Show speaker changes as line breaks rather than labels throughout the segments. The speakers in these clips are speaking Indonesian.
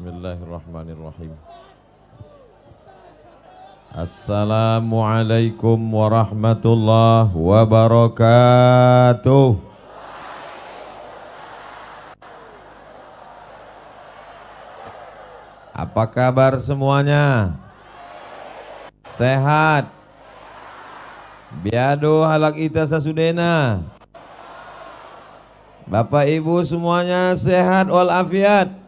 Bismillahirrahmanirrahim. Assalamualaikum warahmatullahi wabarakatuh. Apa kabar semuanya? Sehat? Biado halak ita sasudena. Bapak Ibu semuanya sehat walafiat.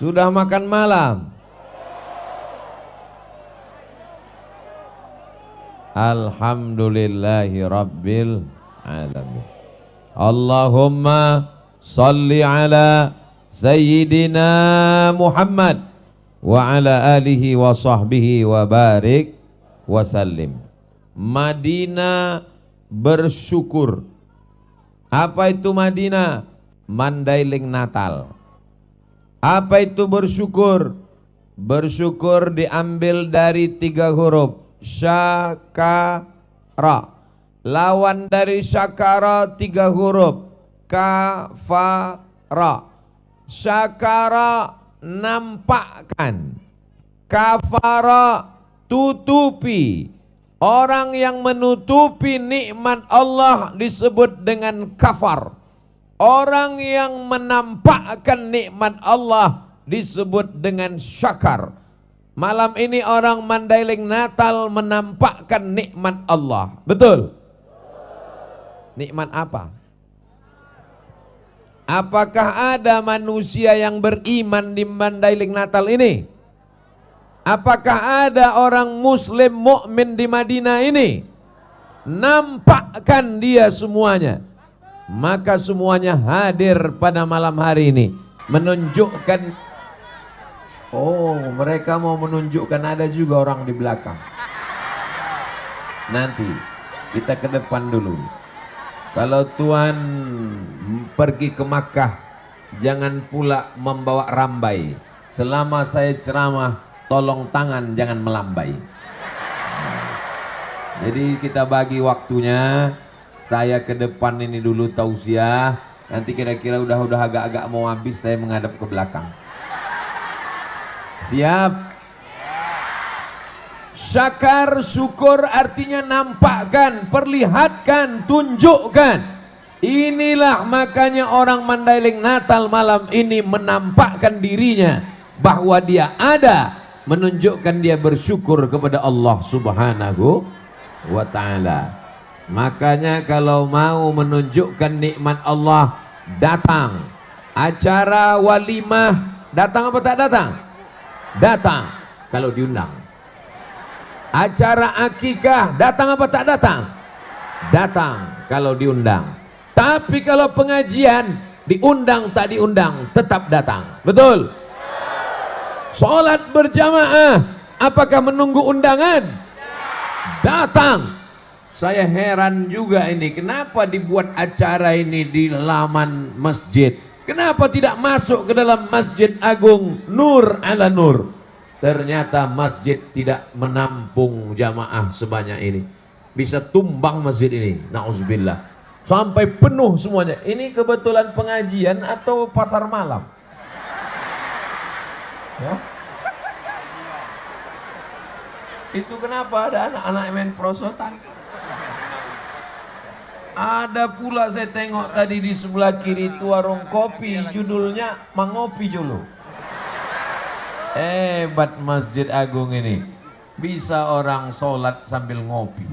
Sudah makan malam? Alhamdulillahi Rabbil Alamin. Allahumma salli ala Sayyidina Muhammad wa ala alihi wa sahbihi wa barik wa sallim. Madinah bersyukur. Apa itu Madinah? Mandailing Natal. Apa itu bersyukur? Bersyukur diambil dari 3 huruf. Syakara. Lawan dari syakara 3 huruf. Kafara. Syakara nampakkan. Kafara tutupi. Orang yang menutupi nikmat Allah disebut dengan kafar. Orang yang menampakkan nikmat Allah disebut dengan syakar. Malam ini orang Mandailing Natal menampakkan nikmat Allah. Betul? Nikmat apa? Apakah ada manusia yang beriman di Mandailing Natal ini? Apakah ada orang muslim mukmin di Madinah ini? Nampakkan dia semuanya. Maka semuanya hadir pada malam hari ini menunjukkan. Oh, mereka mau menunjukkan ada juga orang di belakang. Nanti kita ke depan dulu. Kalau Tuhan pergi ke Makkah, jangan pula membawa rambai. Selama saya ceramah, tolong tangan jangan melambai. Jadi kita bagi waktunya. Saya ke depan ini dulu tausiah. Nanti kira-kira udah agak-agak mau habis, saya menghadap ke belakang. Siap? Syakar, syukur artinya nampakkan, perlihatkan, tunjukkan. Inilah makanya orang Mandailing Natal malam ini menampakkan dirinya bahwa dia ada, menunjukkan dia bersyukur kepada Allah Subhanahu wa ta'ala. Makanya kalau mau menunjukkan nikmat Allah, datang. Acara walimah, datang apa tak datang? Datang kalau diundang. Acara akikah, datang apa tak datang? Datang kalau diundang. Tapi kalau pengajian, diundang tak diundang, tetap datang. Betul? Sholat berjamaah, apakah menunggu undangan? Datang. Saya heran juga ini, kenapa dibuat acara ini di laman masjid? Kenapa tidak masuk ke dalam Masjid Agung Nur ala Nur? Ternyata masjid tidak menampung jamaah sebanyak ini. Bisa tumbang masjid ini, na'udzubillah. Sampai penuh semuanya. Ini kebetulan pengajian atau pasar malam? Ya? Itu kenapa ada anak-anak main prosotan? Ada pula saya tengok tadi di sebelah kiri itu warung kopi, judulnya Mangopi Julu. Hebat Masjid Agung ini. Bisa orang sholat sambil ngopi.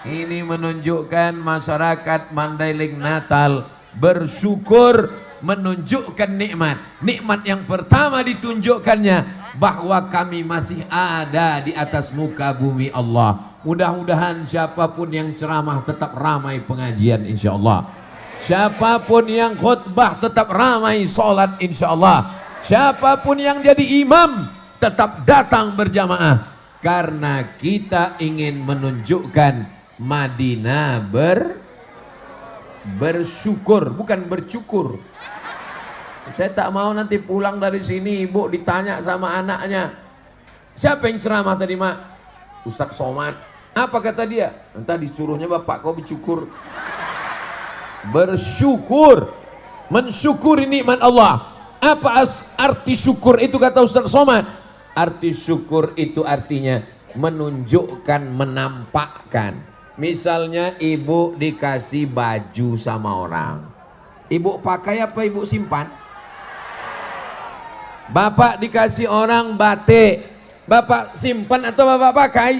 Ini menunjukkan masyarakat Mandailing Natal bersyukur, menunjukkan nikmat. Nikmat yang pertama ditunjukkannya bahwa kami masih ada di atas muka bumi Allah. Mudah-mudahan siapapun yang ceramah tetap ramai pengajian insyaallah. Siapapun yang khutbah tetap ramai sholat insyaallah. Siapapun yang jadi imam tetap datang berjamaah. Karena kita ingin menunjukkan Madinah bersyukur, bukan bercukur. Saya tak mau nanti pulang dari sini ibu ditanya sama anaknya, siapa yang ceramah tadi mak? Ustaz Somad. Apa kata dia? Entah disuruhnya bapak kau bersyukur. Bersyukur, mensyukuri nikmat Allah. Apa arti syukur itu kata Ustaz Somad? Arti syukur itu artinya menunjukkan, menampakkan. Misalnya ibu dikasih baju sama orang, ibu pakai apa ibu simpan? Bapak dikasih orang batik, bapak simpan atau bapak pakai?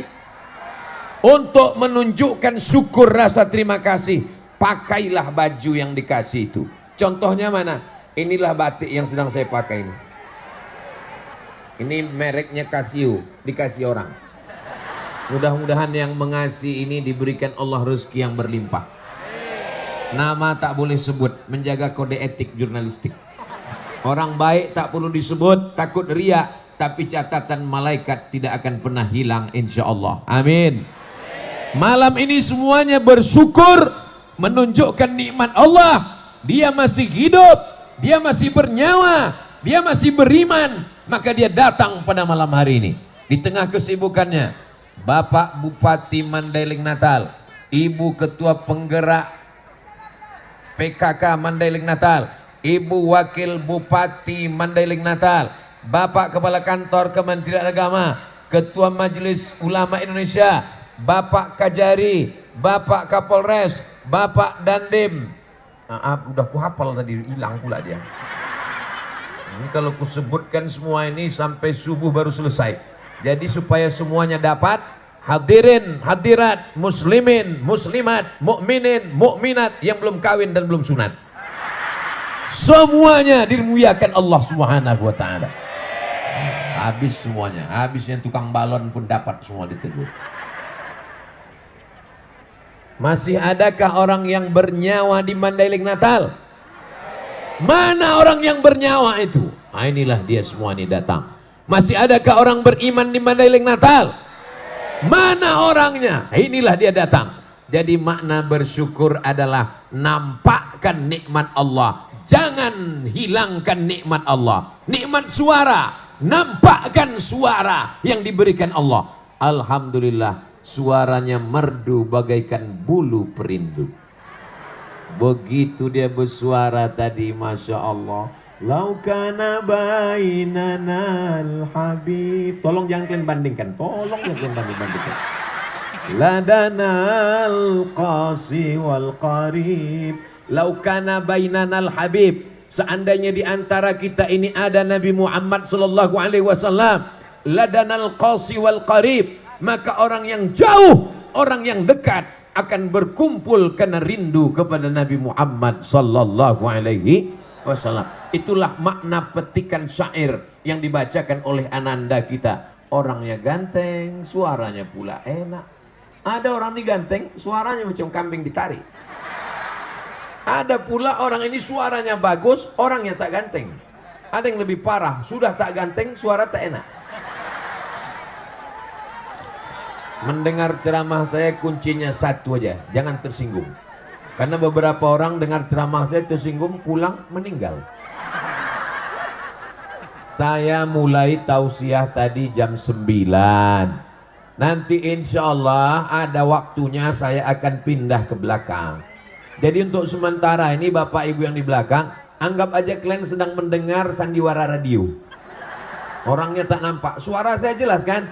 Untuk menunjukkan syukur rasa terima kasih, pakailah baju yang dikasih itu. Contohnya mana? Inilah batik yang sedang saya pakai ini. Ini mereknya Casio, dikasih orang. Mudah-mudahan yang mengasih ini diberikan Allah rezeki yang berlimpah. Nama tak boleh sebut, menjaga kode etik jurnalistik. Orang baik tak perlu disebut, takut riak, tapi catatan malaikat tidak akan pernah hilang insya Allah. Amin. Malam ini semuanya bersyukur, menunjukkan nikmat Allah. Dia masih hidup, dia masih bernyawa, dia masih beriman, maka dia datang pada malam hari ini. Di tengah kesibukannya, Bapak Bupati Mandailing Natal, Ibu Ketua Penggerak PKK Mandailing Natal, Ibu Wakil Bupati Mandailing Natal, Bapak Kepala Kantor Kementerian Agama, Ketua Majelis Ulama Indonesia, Bapak Kajari, Bapak Kapolres, Bapak Dandim. Udah ku hafal tadi, hilang pula dia. Ini kalau ku sebutkan semua ini sampai subuh baru selesai. Jadi supaya semuanya dapat, hadirin, hadirat, muslimin, muslimat, mukminin, mukminat yang belum kawin dan belum sunat, semuanya dimuliakan Allah Subhanahu wa taala. Habis semuanya, habisnya tukang balon pun dapat semua ditegur. Masih adakah orang yang bernyawa di Mandailing Natal? Mana orang yang bernyawa itu? Nah, inilah dia semua ini datang. Masih adakah orang beriman di Mandailing Natal? Mana orangnya? Inilah dia datang. Jadi makna bersyukur adalah nampakkan nikmat Allah. Jangan hilangkan nikmat Allah. Nikmat suara, nampakkan suara yang diberikan Allah. Alhamdulillah, suaranya merdu bagaikan bulu perindu. Begitu dia bersuara tadi, Masya Allah. Laukana bainanal habib. Tolong jangan kalian bandingkan. Tolong jangan kalian bandingkan. Ladanal qasi wal qarib. Laukana bainanal habib. Seandainya di antara kita ini ada Nabi Muhammad sallallahu alaihi wasallam, ladanal qasi wal qarib, maka orang yang jauh, orang yang dekat akan berkumpul karena rindu kepada Nabi Muhammad sallallahu alaihi wasallam. Itulah makna petikan syair yang dibacakan oleh ananda kita. Orangnya ganteng, suaranya pula enak. Ada orang ini ganteng, suaranya macam kambing ditarik. Ada pula orang ini suaranya bagus, orangnya tak ganteng. Ada yang lebih parah, sudah tak ganteng, suara tak enak. Mendengar ceramah saya kuncinya satu aja, jangan tersinggung. Karena beberapa orang dengar ceramah saya tersinggung, pulang meninggal. Saya mulai tausiah tadi jam 9. Nanti insya Allah ada waktunya saya akan pindah ke belakang. Jadi untuk sementara ini Bapak Ibu yang di belakang, anggap aja kalian sedang mendengar sandiwara radio. Orangnya tak nampak, suara saya jelas kan?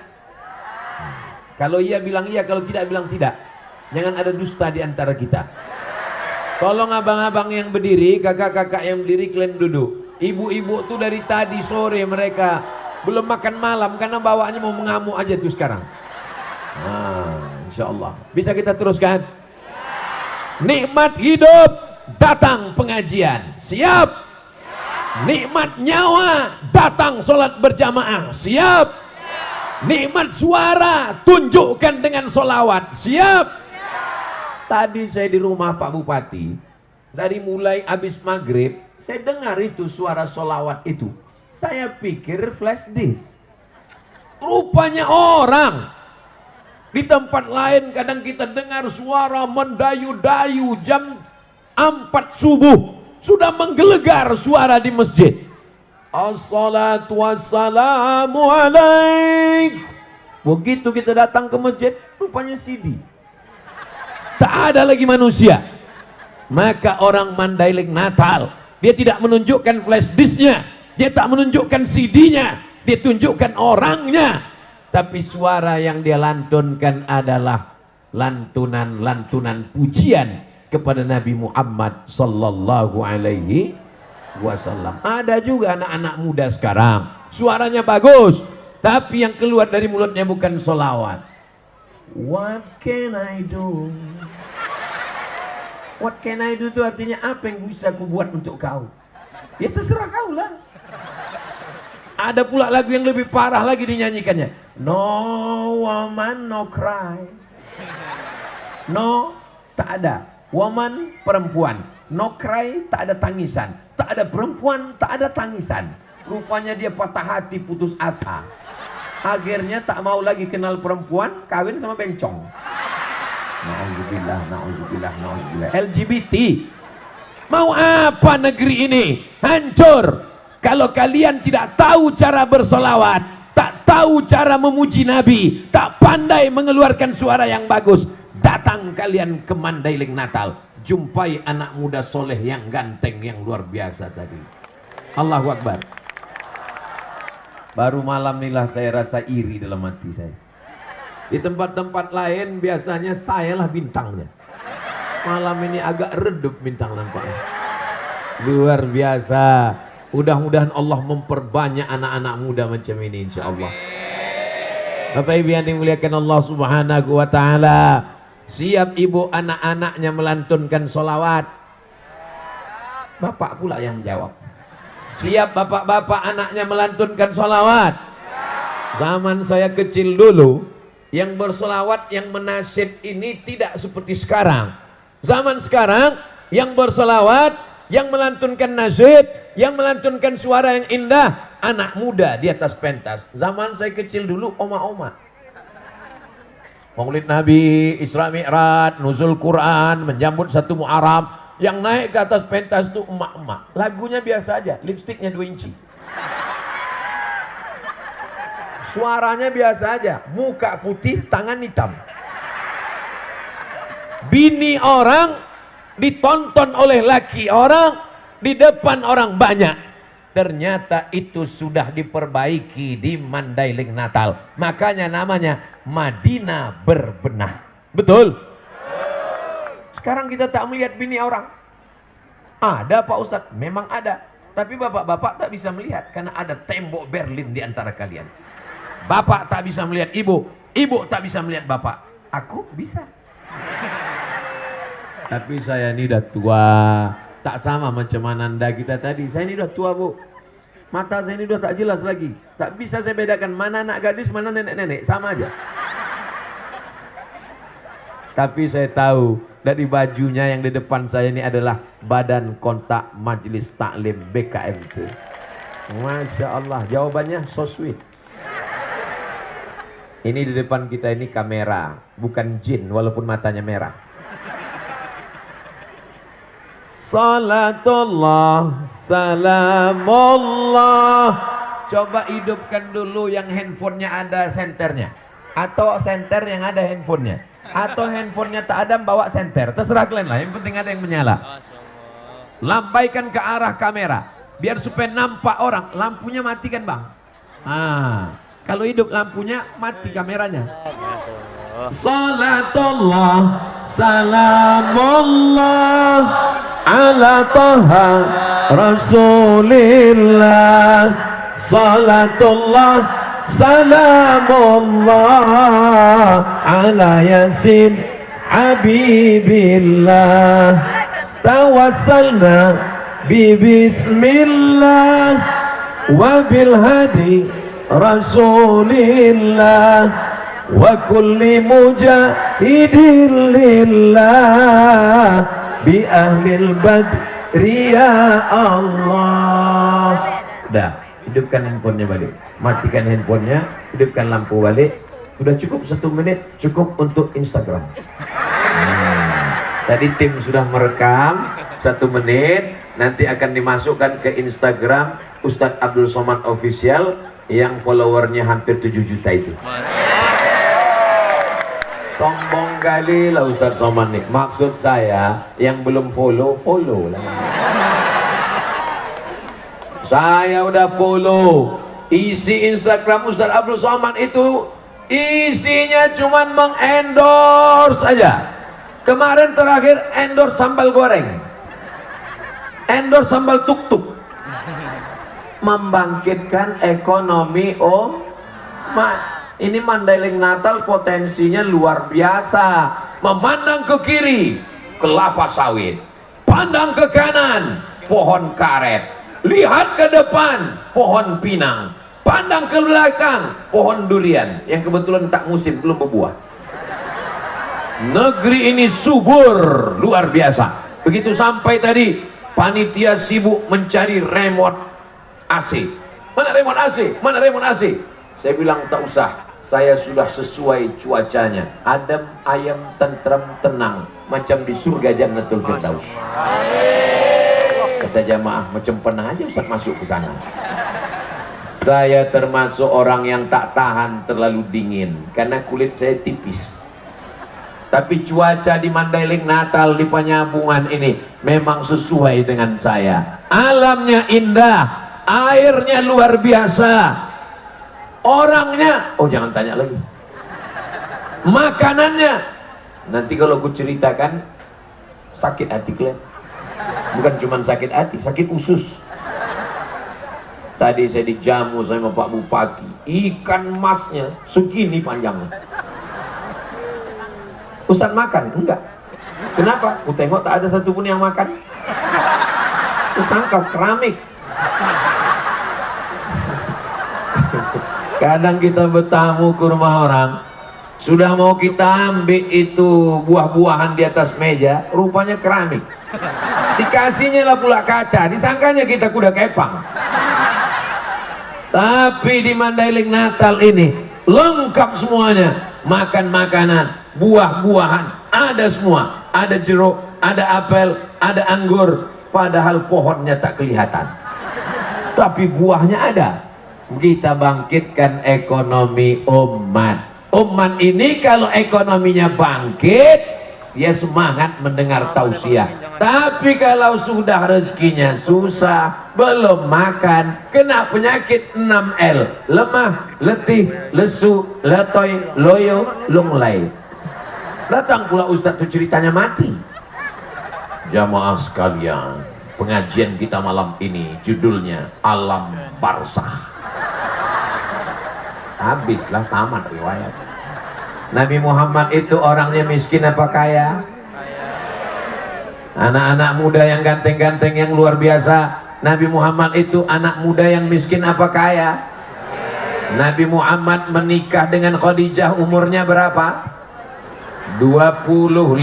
Kalau iya bilang iya, kalau tidak bilang tidak. Jangan ada dusta di antara kita. Tolong abang-abang yang berdiri, kakak-kakak yang berdiri, kalian duduk. Ibu-ibu tuh dari tadi sore mereka belum makan malam karena bawaannya mau mengamuk aja tuh sekarang. Nah, insya Allah bisa kita teruskan. Nikmat hidup, datang pengajian, siap. Nikmat nyawa, datang sholat berjamaah, siap. Nikmat suara, tunjukkan dengan solawat, siap. Tadi saya di rumah Pak Bupati, dari mulai habis maghrib saya dengar itu suara solawat itu. Saya pikir flash disk, rupanya orang. Di tempat lain kadang kita dengar suara mendayu-dayu jam 4 subuh sudah menggelegar suara di masjid. Assalatu wassalamu alaik. Begitu kita datang ke masjid, rupanya CD. Tak ada lagi manusia. Maka orang Mandailing Natal, dia tidak menunjukkan flash disknya, dia tak menunjukkan CD-nya, dia tunjukkan orangnya. Tapi suara yang dia lantunkan adalah lantunan-lantunan pujian kepada Nabi Muhammad sallallahu alaihi wasallam. Ada juga anak-anak muda sekarang, suaranya bagus, tapi yang keluar dari mulutnya bukan solawat. What can I do? What can I do itu artinya apa yang bisa aku buat untuk kau? Ya terserah kau lah. Ada pula lagu yang lebih parah lagi dinyanyikannya. No woman no cry. No, tak ada. Woman, perempuan. No cry, tak ada tangisan. Tak ada perempuan, tak ada tangisan. Rupanya dia patah hati, putus asa. Akhirnya tak mau lagi kenal perempuan, kawin sama bencong. Nauzubillah, nauzubillah, nauzubillah. LGBT. Mau apa negeri ini? Hancur. Kalau kalian tidak tahu cara bersolawat, tak tahu cara memuji Nabi, tak pandai mengeluarkan suara yang bagus, datang kalian ke Mandailing Natal, jumpai anak muda soleh yang ganteng, yang luar biasa tadi. Allahu Akbar. Baru malam inilah saya rasa iri dalam hati saya. Di tempat-tempat lain biasanya sayalah bintangnya. Malam ini agak redup bintang nampaknya. Luar biasa. Mudah-mudahan Allah memperbanyak anak-anak muda macam ini insya Allah. Bapak Ibu yang dimuliakan Allah Subhanahu wa ta'ala, siap ibu anak-anaknya melantunkan solawat? Bapak pula yang jawab. Siap bapak-bapak anaknya melantunkan solawat? Zaman saya kecil dulu, yang bersolawat, yang menasyid ini tidak seperti sekarang. Zaman sekarang, yang bersolawat, yang melantunkan nasyid, yang melantunkan suara yang indah, anak muda di atas pentas. Zaman saya kecil dulu, oma-oma. Maulid Nabi, Isra Mi'raj, nuzul Quran, menjambut 1 Muharram. Yang naik ke atas pentas itu emak-emak. Lagunya biasa aja, lipstiknya 2 inci. Suaranya biasa aja, muka putih, tangan hitam. Bini orang ditonton oleh laki orang di depan orang banyak. Ternyata itu sudah diperbaiki di Mandailing Natal. Makanya namanya Madinah Berbenah. Betul? Sekarang kita tak melihat bini orang. Ada Pak Ustadz? Memang ada. Tapi bapak-bapak tak bisa melihat karena ada tembok Berlin di antara kalian. Bapak tak bisa melihat ibu, ibu tak bisa melihat bapak. Aku bisa. Tapi saya ini udah tua. Tak sama macam Ananda kita tadi. Saya ini udah tua, Bu. Mata saya ini udah tak jelas lagi. Tak bisa saya bedakan mana anak gadis, mana nenek-nenek. Sama aja. Tapi saya tahu dari bajunya yang di depan saya ini adalah Badan Kontak Majelis Taklim BKMT. Masya Allah, jawabannya so sweet. Ini di depan kita ini kamera, bukan jin walaupun matanya merah. Salatullah, salamullah. Coba hidupkan dulu yang handphonenya ada senternya, atau senter yang ada handphonenya, atau handphonenya tak ada bawa senter. Terserah kalian lah, yang penting ada yang menyala. Lambaikan ke arah kamera biar supaya nampak orang. Lampunya matikan bang. Kalau hidup lampunya mati kameranya. Salatullah, salamullah ala taha rasulillah. Salatullah, salamullah ala yasin habibillah. Tawassalna bi bismillah wa bil hadi rasulillah wa kulli mujahidin lillah bi ahlil badri ya Allah. Dah, hidupkan handphonenya balik, matikan handphonenya, hidupkan lampu balik. Sudah cukup 1 menit, cukup untuk Instagram. Tadi tim sudah merekam 1 menit, nanti akan dimasukkan ke Instagram Ustadz Abdul Somad Official yang followernya hampir 7 juta itu. Sombong kali lah Ustadz Somad nih. Maksud saya yang belum follow, follow lah. Saya udah follow. Isi Instagram Ustaz Abdul Somad itu isinya cuman mengendorse aja. Kemarin terakhir endorse sambal goreng, endorse sambal tuk-tuk. Membangkitkan ekonomi ini Mandailing Natal potensinya luar biasa. Memandang ke kiri, kelapa sawit. Pandang ke kanan, pohon karet. Lihat ke depan, pohon pinang. Pandang ke belakang, pohon durian yang kebetulan tak musim, belum berbuah. Negeri ini subur luar biasa. Begitu sampai tadi, panitia sibuk mencari remote AC. Mana remote AC? Mana remote AC? Saya bilang tak usah, saya sudah sesuai cuacanya. Adem, ayam, tentram, tenang, macam di surga Jannatul Firdaus. Kata jamaah, macam pernah aja Ustaz masuk ke sana. Saya termasuk orang yang tak tahan terlalu dingin karena kulit saya tipis. Tapi cuaca di Mandailing Natal di Penyambungan ini memang sesuai dengan saya. Alamnya indah, airnya luar biasa, orangnya, oh jangan tanya lagi, makanannya, nanti kalau aku ceritakan sakit hati kalian. Bukan cuma sakit hati, sakit usus. Tadi saya dijamu sama Pak Bupati, ikan masnya segini panjangnya. Ustaz makan? Enggak. Kenapa? Aku tengok tak ada satupun yang makan. Aku sangka keramik. Kadang kita bertamu ke rumah orang, sudah mau kita ambil itu buah-buahan di atas meja, rupanya keramik. Dikasihnya lah pula kaca, disangkanya kita kuda kepang. Tapi di Mandailing Natal ini lengkap semuanya. Makan makanan, buah-buahan, ada semua. Ada jeruk, ada apel, ada anggur. Padahal pohonnya tak kelihatan, tapi buahnya ada. Kita bangkitkan ekonomi umat. Umat ini kalau ekonominya bangkit, dia semangat mendengar tausiah. Tapi kalau sudah rezekinya susah, belum makan, kena penyakit 6L, lemah, letih, lesu, letoy, loyo, lunglai. Datang pula Ustadz itu ceritanya mati. Jamaah sekalian, pengajian kita malam ini judulnya Alam Barzakh. Habislah, tamat riwayat. Nabi Muhammad itu orangnya miskin apa kaya? Anak-anak muda yang ganteng-ganteng yang luar biasa, Nabi Muhammad itu anak muda yang miskin apa kaya? Nabi Muhammad menikah dengan Khadijah umurnya berapa? 25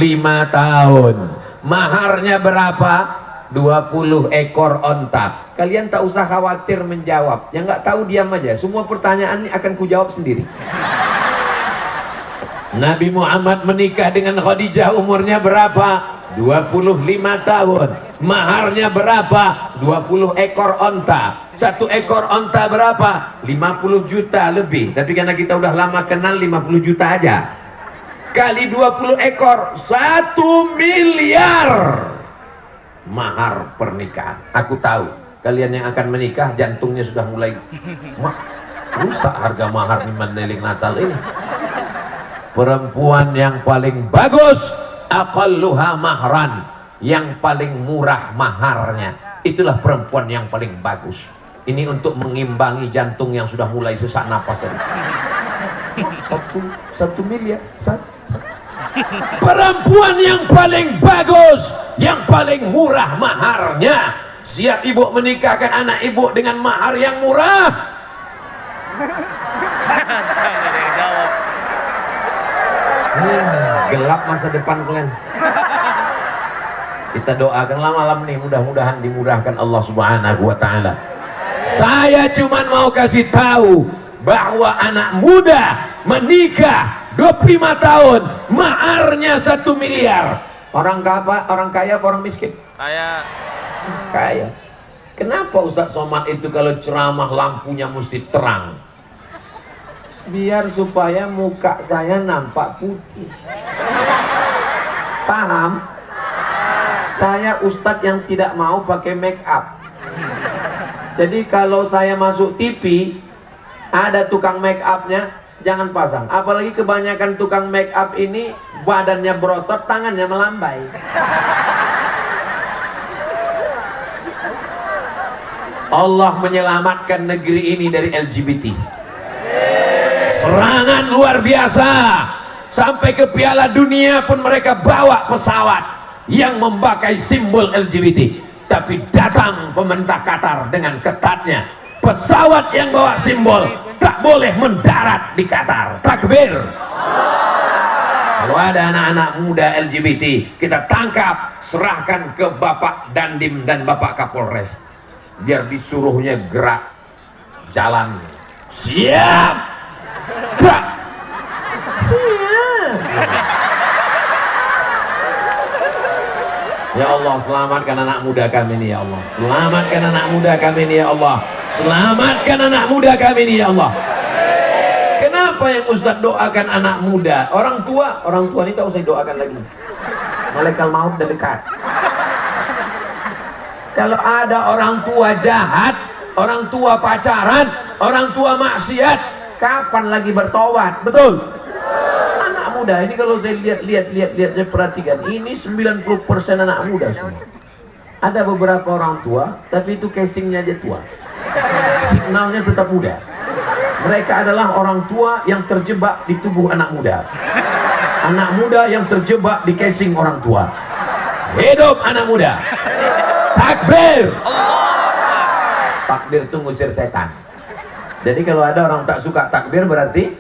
tahun. Maharnya berapa? 20 ekor onta. Kalian tak usah khawatir menjawab. Yang nggak tahu diam aja. Semua pertanyaan ini akan kujawab sendiri. Nabi Muhammad menikah dengan Khadijah umurnya berapa? 25 tahun. Maharnya berapa? 20 ekor onta. Satu ekor onta berapa? 50 juta lebih. Tapi karena kita udah lama kenal, 50 juta aja. Kali 20 ekor, 1 miliar. Mahar pernikahan. Aku tahu kalian yang akan menikah jantungnya sudah mulai rusak harga mahar di Mandailing Natal ini. Perempuan yang paling bagus, aqalluha mahran, yang paling murah maharnya, itulah perempuan yang paling bagus. Ini untuk mengimbangi jantung yang sudah mulai sesak napas tadi. 1 miliar. Perempuan yang paling bagus, yang paling murah maharnya. Siap ibu menikahkan anak ibu dengan mahar yang murah? Gelap masa depan kalian. Kita doakanlah malam nih, mudah-mudahan dimudahkan Allah Subhanahu wa Ta'ala. Saya cuma mau kasih tahu bahwa anak muda menikah 25 tahun, maharnya 1 miliar. Orang kaya apa orang miskin? Kaya. Kaya. Kenapa Ustadz Somad itu kalau ceramah lampunya mesti terang? Biar supaya muka saya nampak putih. Paham? Saya ustadz yang tidak mau pakai make up. Jadi kalau saya masuk TV ada tukang make upnya, jangan pasang. Apalagi kebanyakan tukang make up ini badannya berotot, tangannya melambai. Allah menyelamatkan negeri ini dari LGBT. Serangan luar biasa, sampai ke Piala Dunia pun mereka bawa pesawat yang memakai simbol LGBT. Tapi datang pemerintah Qatar dengan ketatnya, pesawat yang bawa simbol tak boleh mendarat di Qatar. Takbir. Kalau ada anak-anak muda LGBT, kita tangkap, serahkan ke Bapak Dandim dan Bapak Kapolres, biar disuruhnya gerak jalan. Siap, gerak, siap. Ya Allah, selamatkan anak muda kami ini ya Allah. Selamatkan anak muda kami ini ya Allah. Selamatkan anak muda kami ini ya Allah. Kenapa yang Ustaz doakan anak muda? Orang tua ini tak usah doakan lagi. Malaikat maut udah dekat. Kalau ada orang tua jahat, orang tua pacaran, orang tua maksiat, kapan lagi bertobat? Betul? Anak muda ini kalau saya lihat saya perhatikan, ini 90% anak muda semua. Ada beberapa orang tua, tapi itu casingnya aja tua. Signalnya tetap muda. Mereka adalah orang tua yang terjebak di tubuh anak muda. Anak muda yang terjebak di casing orang tua. Hidup anak muda. Takbir. Takbir itu ngusir setan. Jadi kalau ada orang tak suka takbir berarti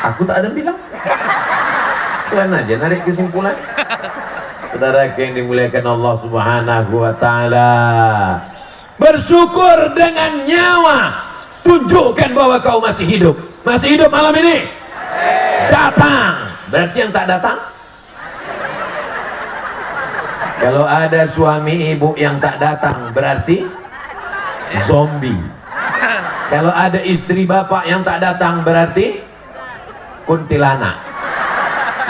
aku tak ada bilang. Kalian aja narik kesimpulan. Saudara yang dimuliakan Allah Subhanahu wa taala. Bersyukur dengan nyawa. Tunjukkan bahwa kau masih hidup. Masih hidup malam ini? Datang. Berarti yang tak datang? Kalau ada suami ibu yang tak datang, berarti zombie. Kalau ada istri bapak yang tak datang, berarti kuntilanak.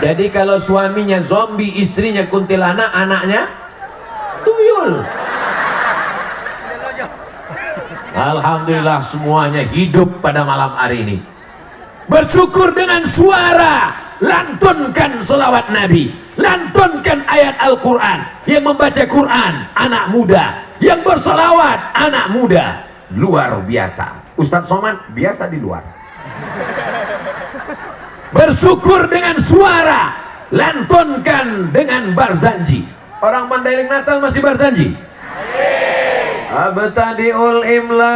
Jadi kalau suaminya zombie, istrinya kuntilanak, anaknya tuyul. Alhamdulillah semuanya hidup pada malam hari ini. Bersyukur dengan suara, lantunkan selawat Nabi, lantunkan ayat Al-Quran. Yang membaca Quran anak muda, yang berselawat anak muda. Luar biasa. Ustadz Somad biasa di luar. Bersyukur dengan suara, lantunkan dengan barzanji. Orang Mandailing Natal masih barzanji? Abtadi'ul imla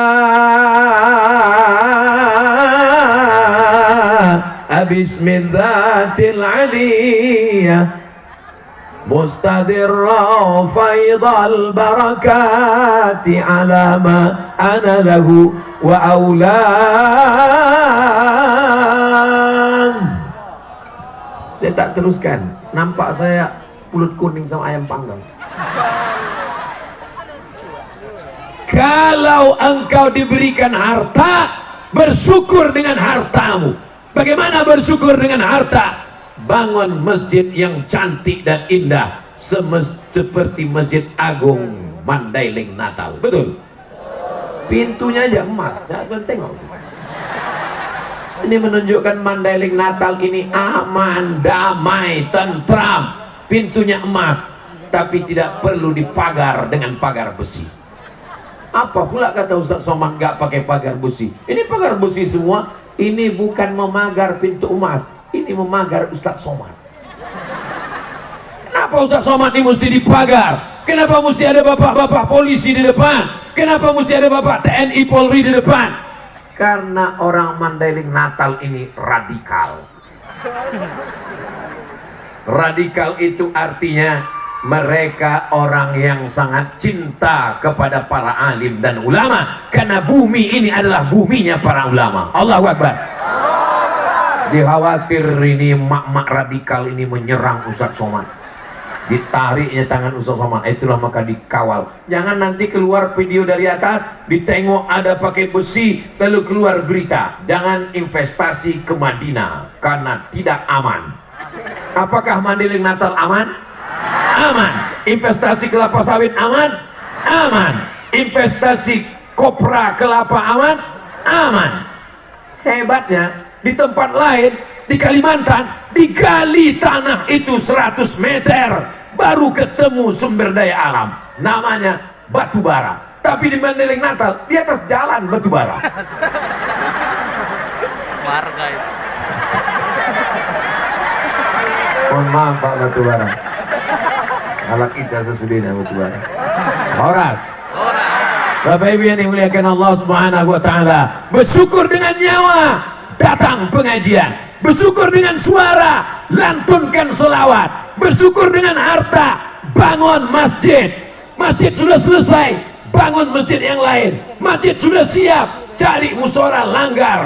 Bismidzatil aliyah Mustadirra faidal barakati ala ma ana lahu wa aulan. Saya tak teruskan, nampak saya pulut kuning sama ayam panggang. Kalau engkau diberikan harta, bersyukur dengan hartamu. Bagaimana bersyukur dengan harta? Bangun masjid yang cantik dan indah seperti Masjid Agung Mandailing Natal. Betul? Pintunya aja emas. Jangan tengok tuh. Ini menunjukkan Mandailing Natal ini aman, damai, tentram. Pintunya emas, tapi tidak perlu dipagar dengan pagar besi. Apa pula kata Ustaz Somad nggak pakai pagar besi? Ini pagar besi semua. Ini bukan memagar pintu emas, ini memagar Ustaz Somad. Kenapa Ustaz Somad ini mesti dipagar? Kenapa mesti ada bapak-bapak polisi di depan? Kenapa mesti ada bapak TNI Polri di depan? Karena orang Mandailing Natal ini radikal. Radikal itu artinya mereka orang yang sangat cinta kepada para alim dan ulama, karena bumi ini adalah buminya para ulama. Allahu Akbar. Dikhawatir ini mak-mak radikal ini menyerang Ustaz Somad, ditariknya tangan Ustaz Somad, itulah maka dikawal. Jangan nanti keluar video dari atas, ditengok ada pakai besi, lalu keluar berita jangan investasi ke Madinah karena tidak aman. Apakah Mandailing Natal aman? Aman. Investasi kelapa sawit aman? Aman. investasi kopra kelapa aman. Hebatnya di tempat lain di Kalimantan digali tanah itu 100 meter baru ketemu sumber daya alam, namanya batu bara. Tapi di Mandailing Natal di atas jalan batu bara.
Warga itu.
Mohon maaf Pak batu bara. Kalau kita sesudahnya batu bara. Horas. Bapak Ibu yang dimuliakan Allah Subhanahu wa taala, bersyukur dengan nyawa datang pengajian, bersyukur dengan suara lantunkan selawat, bersyukur dengan harta bangun masjid. Masjid sudah selesai, bangun masjid yang lain. Masjid sudah siap, cari musyawarah langgar.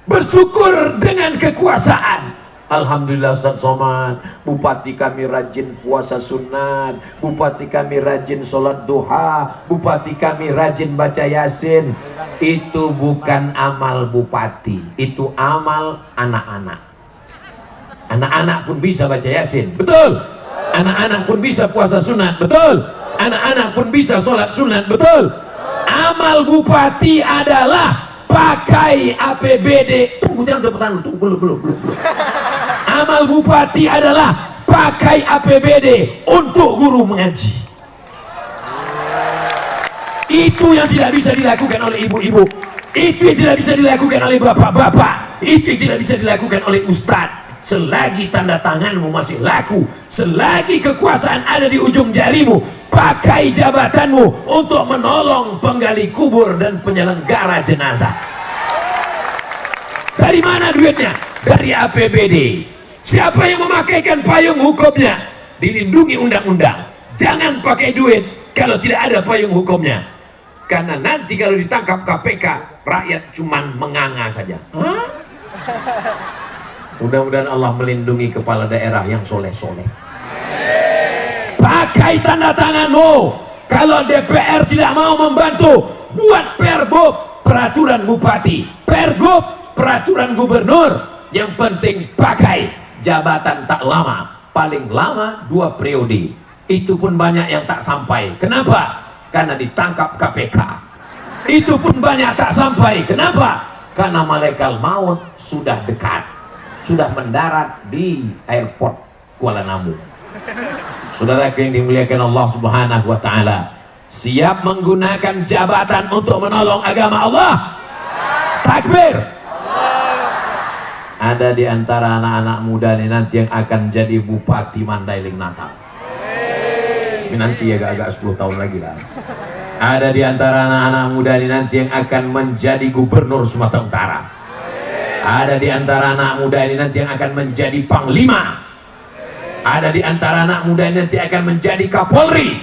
Bersyukur dengan kekuasaan. Alhamdulillah Ustaz Somad, bupati kami rajin puasa sunat, bupati kami rajin sholat duha, bupati kami rajin baca yasin. Itu bukan amal bupati, itu amal anak-anak. Anak-anak pun bisa baca yasin, betul. Anak-anak pun bisa puasa sunat, betul. Anak-anak pun bisa sholat sunat, betul. Amal bupati adalah pakai APBD. Tunggu, jangan tepetan, tunggu belum. Amal bupati adalah pakai APBD untuk guru mengaji. Itu yang tidak bisa dilakukan oleh ibu-ibu, itu yang tidak bisa dilakukan oleh bapak-bapak, itu yang tidak bisa dilakukan oleh ustadz. Selagi tanda tanganmu masih laku, selagi kekuasaan ada di ujung jarimu, pakai jabatanmu untuk menolong penggali kubur dan penyelenggara jenazah. Dari mana duitnya? Dari APBD. Siapa yang memakaikan payung hukumnya? Dilindungi undang-undang. Jangan pakai duit kalau tidak ada payung hukumnya. Karena nanti kalau ditangkap KPK, rakyat cuman menganga saja. Hah? Mudah-mudahan Allah melindungi kepala daerah yang soleh-soleh. Pakai tanda tanganmu. Kalau DPR tidak mau membantu, buat Pergub, peraturan bupati, Pergub, peraturan gubernur. Yang penting pakai. Jabatan tak lama, paling lama 2 periode. Itu pun banyak yang tak sampai. Kenapa? Karena ditangkap KPK. Itu pun banyak tak sampai. Kenapa? Karena malaikat maut sudah dekat, sudah mendarat di airport Kuala Namu. Saudara yang dimuliakan Allah Subhanahu wa taala, siap menggunakan jabatan untuk menolong agama Allah? Takbir. Ada di antara anak-anak muda ini nanti yang akan jadi bupati Mandailing Natal. Ini nanti agak-agak 10 tahun lagi lah. Ada di antara anak-anak muda ini nanti yang akan menjadi gubernur Sumatera Utara. Ada di antara anak muda ini nanti yang akan menjadi panglima. Ada di antara anak muda ini nanti akan menjadi Kapolri.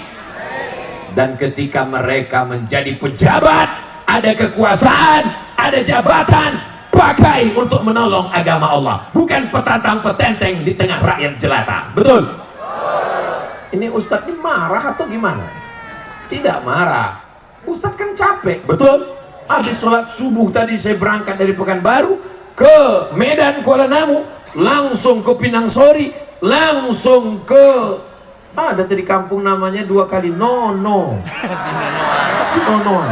Dan ketika mereka menjadi pejabat, ada kekuasaan, ada jabatan, pakai untuk menolong agama Allah, bukan petantang petenteng di tengah rakyat jelata. Betul? Ini Ustadz ini marah atau gimana? Tidak marah. Ustadz kan capek. Betul? Habis sholat subuh tadi saya berangkat dari Pekanbaru ke Medan Kuala Namu, langsung ke Pinang Sori, langsung ke ada tadi kampung namanya 2 kali Nono. Sinonoan.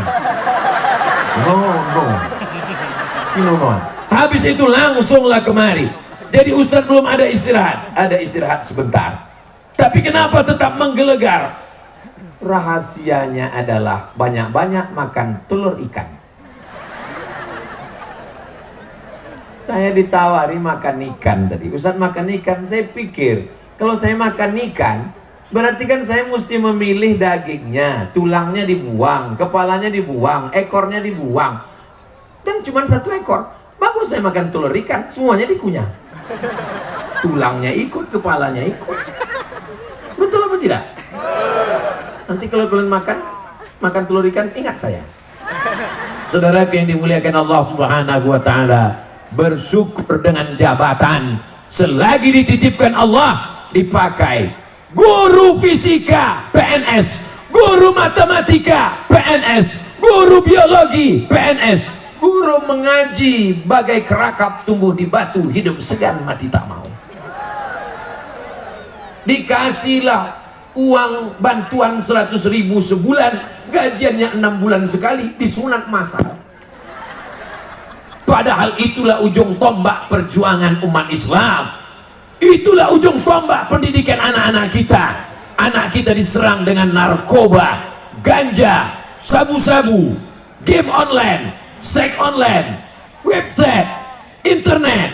Sinonoan. Habis itu langsunglah kemari. Jadi Ustadz belum ada istirahat. Ada istirahat sebentar. Tapi kenapa tetap menggelegar? Rahasianya adalah banyak-banyak makan telur ikan. Saya ditawari makan ikan tadi. Ustadz makan ikan, saya pikir kalau saya makan ikan berarti kan saya mesti memilih dagingnya, tulangnya dibuang, kepalanya dibuang, ekornya dibuang. Dan cuma 1 ekor. Bagus saya makan telur ikan, semuanya dikunyah. Tulangnya ikut, kepalanya ikut. Betul apa tidak? Nanti kalau kalian makan telur ikan, ingat saya. Saudara yang dimuliakan Allah Subhanahu wa taala, bersyukur dengan jabatan selagi dititipkan Allah dipakai. Guru fisika PNS, guru matematika PNS, guru biologi PNS, guru mengaji bagai kerakap tumbuh di batu, hidup segan mati tak mau. Dikasihlah uang bantuan 100.000 sebulan, gajiannya 6 bulan sekali disunat masal. Padahal itulah ujung tombak perjuangan umat Islam, itulah ujung tombak pendidikan anak-anak kita. Anak kita diserang dengan narkoba, ganja, sabu-sabu, game online, seks online, website, internet,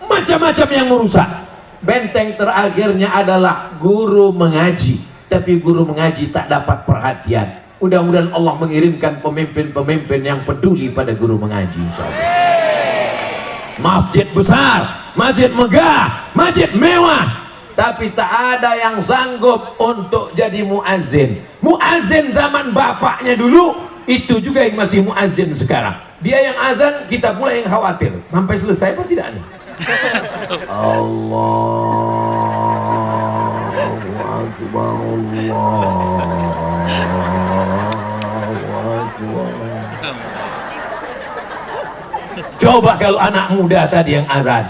macam-macam yang merusak. Benteng terakhirnya adalah guru mengaji, tapi guru mengaji tak dapat perhatian. Mudah-mudahan Allah mengirimkan pemimpin-pemimpin yang peduli pada guru mengaji, insyaallah. Masjid besar, masjid megah, masjid mewah, tapi tak ada yang sanggup untuk jadi muazzin. Muazzin zaman bapaknya dulu, itu juga yang masih muazzin sekarang. Dia yang azan, kita pula yang khawatir sampai selesai apa tidak nih. Allahu Akbar, Allahu Akbar. Coba kalau anak muda tadi yang azan.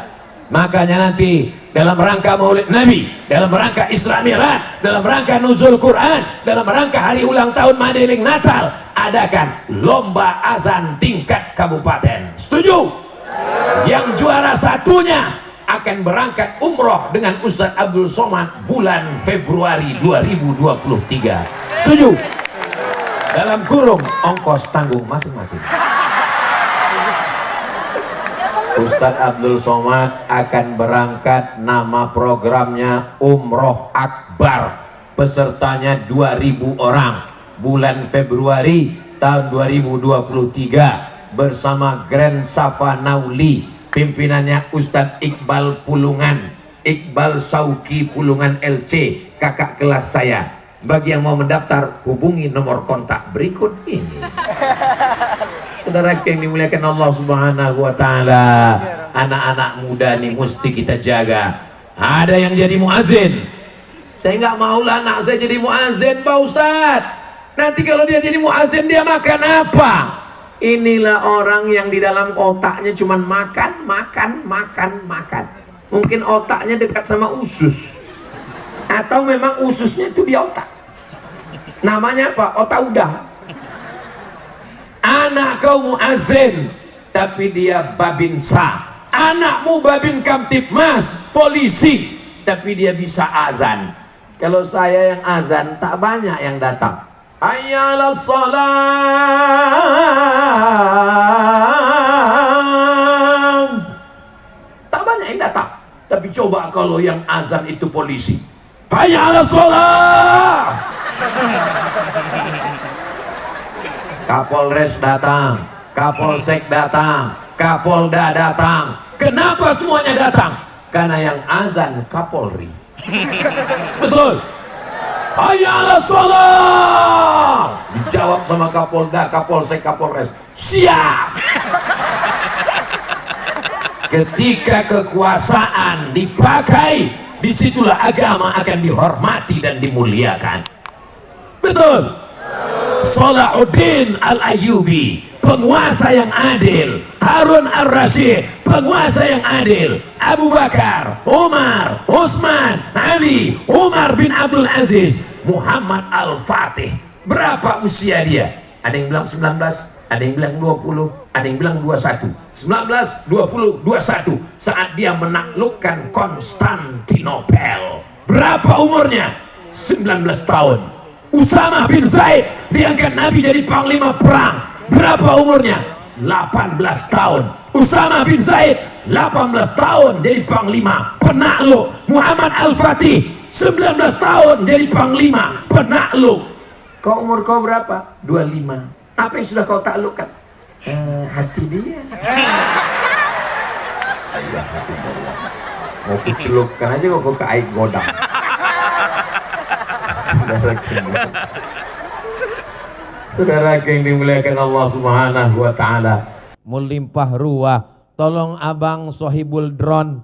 Makanya nanti dalam rangka Maulid Nabi, dalam rangka Isra Mi'raj, dalam rangka nuzul Quran, dalam rangka hari ulang tahun Mandailing Natal, adakan lomba azan tingkat kabupaten. Setuju? Yang juara satunya akan berangkat umroh dengan Ustadz Abdul Somad bulan Februari 2023. Setuju? Dalam kurung ongkos tanggung masing-masing. Ustadz Abdul Somad akan berangkat, nama programnya Umroh Akbar, pesertanya 2.000 orang bulan Februari tahun 2023 bersama Grand Safa Nauli, pimpinannya Ustadz Iqbal Pulungan, Iqbal Sauki Pulungan LC, kakak kelas saya. Bagi yang mau mendaftar, hubungi nomor kontak berikut ini. Saudara yang dimuliakan Allah Subhanahu wa Ta'ala, anak-anak muda nih mesti kita jaga. Ada yang jadi muazin. Saya nggak maulah anak saya jadi muazin, Pak Ustadz. Nanti kalau dia jadi muazin, dia makan apa? Inilah orang yang di dalam otaknya cuma makan. Mungkin otaknya dekat sama usus, atau memang ususnya itu di otak. Namanya apa? Otak udang. Anak kau muazin, tapi dia babinsa. Anakmu babin kamtipmas, polisi, tapi dia bisa azan. Kalau saya yang azan, tak banyak yang datang. Hayyalah salam, tak banyak yang datang. Tapi coba kalau yang azan itu polisi, hayyalah salam, Kapolres datang, Kapolsek datang, Kapolda datang. Kenapa semuanya datang? Karena yang azan Kapolri. Betul? Hayyalah sholat, dijawab sama Kapolda, Kapolsek, Kapolres, siap. Ketika kekuasaan dipakai, disitulah agama akan dihormati dan dimuliakan. Betul? Salahuddin Al-Ayyubi, penguasa yang adil. Harun Ar-Rasyid, penguasa yang adil. Abu Bakar, Umar, Utsman, Ali, Umar bin Abdul Aziz, Muhammad Al-Fatih. Berapa usia dia? Ada yang bilang 19, ada yang bilang 20, ada yang bilang 21. 19, 20, 21 saat dia menaklukkan Konstantinopel. Berapa umurnya? 19 tahun. Usama bin Zaid diangkat Nabi jadi panglima perang. Berapa umurnya? 18 tahun. Usama bin Zaid 18 tahun jadi panglima penakluk. Muhammad Al-Fatih 19 tahun jadi panglima penakluk. Kau umur kau berapa? 25. Apa yang sudah kau taklukkan? Hati dia. Mau kucelupkan aja kok ke air godang. Saudara yang dimuliakan Allah Subhanahu wa Ta'ala, melimpah ruah. Tolong abang sohibul drone,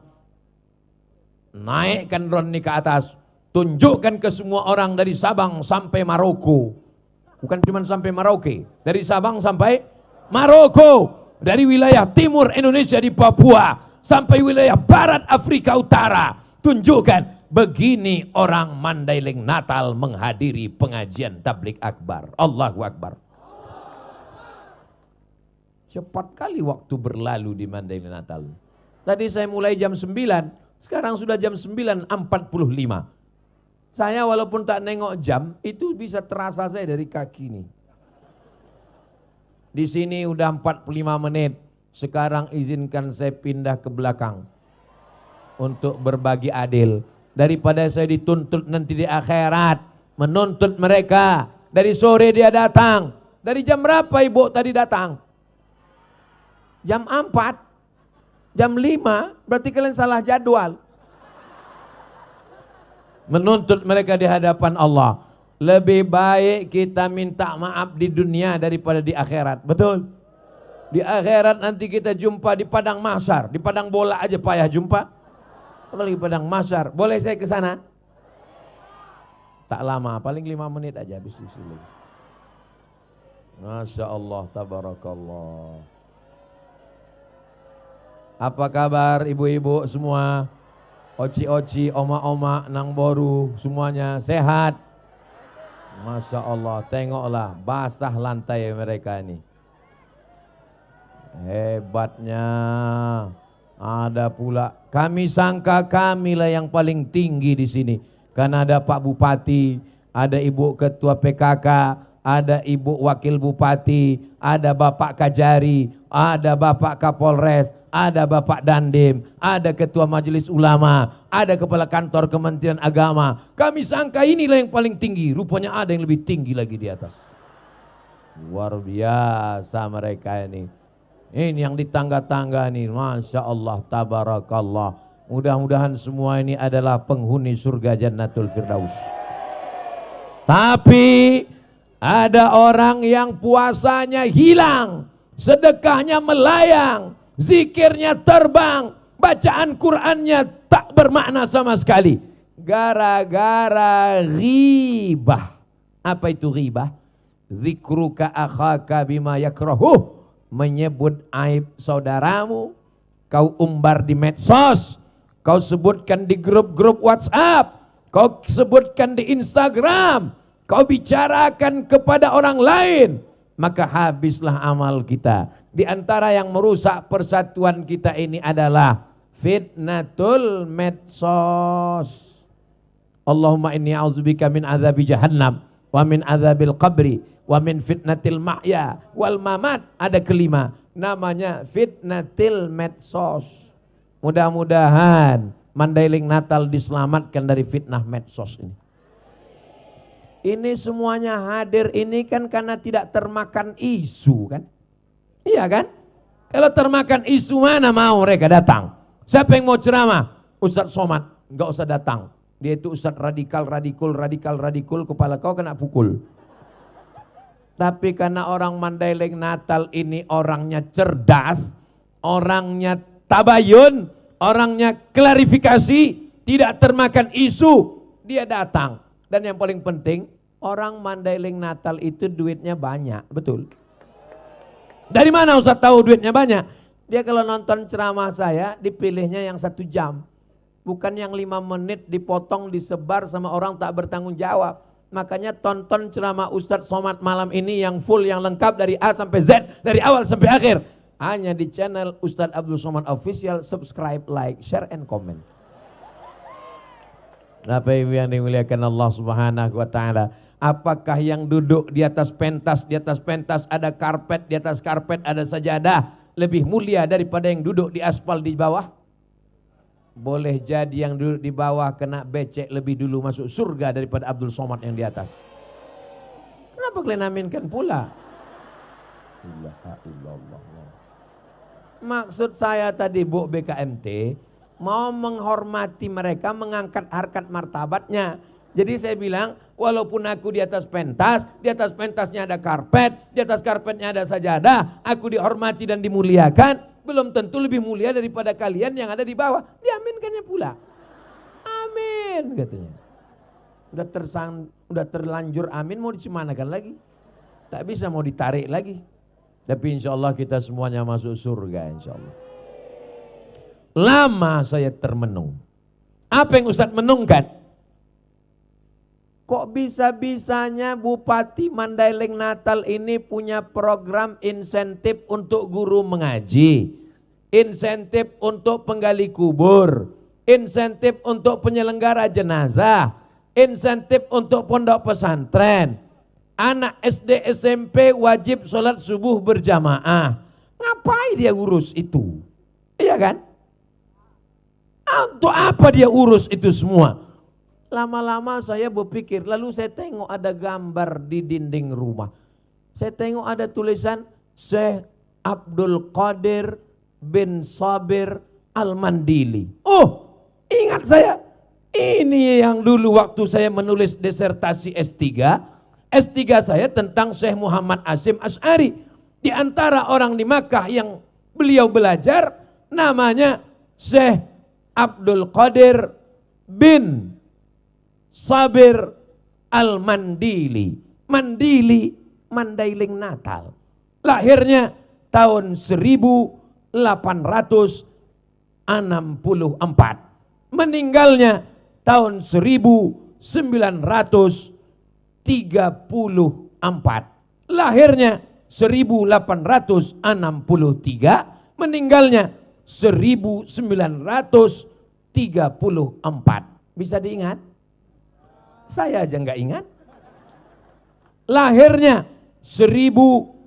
naikkan drone ini ke atas, tunjukkan ke semua orang dari Sabang sampai Maroko. Bukan cuma sampai Merauke, dari Sabang sampai Maroko, dari wilayah timur Indonesia di Papua sampai wilayah barat Afrika Utara. Tunjukkan Begini orang Mandailing Natal menghadiri pengajian tablik akbar. Allahu Akbar. Cepat kali waktu berlalu di Mandailing Natal. Tadi saya mulai jam 9, sekarang sudah jam 9.45. Saya walaupun tak nengok jam, itu bisa terasa saya dari kaki ini. Di sini udah 45 menit. Sekarang izinkan saya pindah ke belakang untuk berbagi adil. Daripada saya dituntut nanti di akhirat, menuntut mereka. Dari sore dia datang. Dari jam berapa ibu tadi datang? Jam 4, jam 5, berarti kalian salah jadwal. Menuntut mereka di hadapan Allah. Lebih baik kita minta maaf di dunia daripada di akhirat. Betul? Di akhirat nanti kita jumpa di padang mahsyar. Di padang bola aja payah jumpa. Apalagi padang mahsyar. Boleh saya ke sana? Tak lama, paling 5 menit aja habis di sini. Masya Allah, tabarakallah. Apa kabar ibu-ibu semua? Oci-oci, oma-oma, nang boru, semuanya sehat? Masya Allah, tengoklah basah lantai mereka ini. Hebatnya. Ada pula, kami sangka kamilah yang paling tinggi di sini. Karena ada Pak Bupati, ada Ibu Ketua PKK, ada Ibu Wakil Bupati, ada Bapak Kajari, ada Bapak Kapolres, ada Bapak Dandim, ada Ketua Majelis Ulama, ada Kepala Kantor Kementerian Agama. Kami sangka inilah yang paling tinggi, rupanya ada yang lebih tinggi lagi di atas. Luar biasa mereka ini. Ini yang di tangga-tangga nih, Masya Allah, tabarakallah. Mudah-mudahan semua ini adalah penghuni surga Jannatul Firdaus. Tapi ada orang yang puasanya hilang, sedekahnya melayang, zikirnya terbang, bacaan Qur'annya tak bermakna sama sekali. Gara-gara ghibah. Apa itu ghibah? Zikruka akhaka bima yakrahuh. Menyebut aib saudaramu, kau umbar di medsos, kau sebutkan di grup-grup WhatsApp, kau sebutkan di Instagram, kau bicarakan kepada orang lain, maka habislah amal kita. Di antara yang merusak persatuan kita ini adalah fitnatul medsos. Allahumma inni a'udzubika min azabi jahannam wa min azabil qabri wa min fitnatil mahya wal mamat. Ada kelima, namanya fitnatil medsos. Mudah-mudahan Mandailing Natal diselamatkan dari fitnah medsos ini. Ini semuanya hadir ini kan karena tidak termakan isu kan? Iya kan? Kalau termakan isu mana mau mereka datang? Siapa yang mau ceramah? Ustadz Somad, enggak usah datang. Dia itu ustadz radikal, kepala kau kena pukul. Tapi karena orang Mandailing Natal ini orangnya cerdas, orangnya tabayun, orangnya klarifikasi, tidak termakan isu, dia datang. Dan yang paling penting, orang Mandailing Natal itu duitnya banyak, betul? Dari mana Ustaz tahu duitnya banyak? Dia kalau nonton ceramah saya, dipilihnya yang 1 jam. Bukan yang 5 menit dipotong, disebar sama orang tak bertanggung jawab. Makanya tonton ceramah Ustadz Somad malam ini yang full, yang lengkap dari A sampai Z, dari awal sampai akhir. Hanya di channel Ustadz Abdul Somad Official, subscribe, like, share, and comment. Bapak Ibu yang dimuliakan Allah Subhanahu wa Ta'ala. Apakah yang duduk di atas pentas, ada karpet, di atas karpet ada sajadah, lebih mulia daripada yang duduk di aspal di bawah? Boleh jadi yang duduk di bawah kena becek lebih dulu masuk surga daripada Abdul Somad yang di atas. Kenapa kalian aminkan pula? Maksud saya tadi Bu BKMT mau menghormati mereka, mengangkat harkat martabatnya. Jadi saya bilang walaupun aku di atas pentasnya ada karpet, di atas karpetnya ada sajadah, aku dihormati dan dimuliakan, belum tentu lebih mulia daripada kalian yang ada di bawah. Diaminkannya pula. Amin katanya. Udah terlanjur amin, mau dicemanakan lagi? Tak bisa, mau ditarik lagi. Tapi insya Allah kita semuanya masuk surga insya Allah. Lama saya termenung. Apa yang Ustadz menungkan? Kok bisa-bisanya Bupati Mandailing Natal ini punya program insentif untuk guru mengaji, insentif untuk penggali kubur, insentif untuk penyelenggara jenazah, insentif untuk pondok pesantren. Anak SD SMP wajib sholat subuh berjamaah. Ngapain dia urus itu? Iya kan? Untuk apa dia urus itu semua? Lama-lama saya berpikir, lalu saya tengok ada gambar di dinding rumah. Saya tengok ada tulisan Syekh Abdul Qadir bin Sabir Al-Mandili. Oh, ingat saya. Ini yang dulu waktu saya menulis disertasi S3. S3 saya tentang Syekh Muhammad Hasyim Asy'ari. Di antara orang di Makkah yang beliau belajar namanya Syekh Abdul Qadir bin Sabir Al-Mandili. Mandili, Mandailing Natal. Lahirnya tahun 1864. Meninggalnya tahun 1934. Lahirnya 1863, meninggalnya 1934. Bisa diingat? Saya aja nggak ingat. Lahirnya 1863,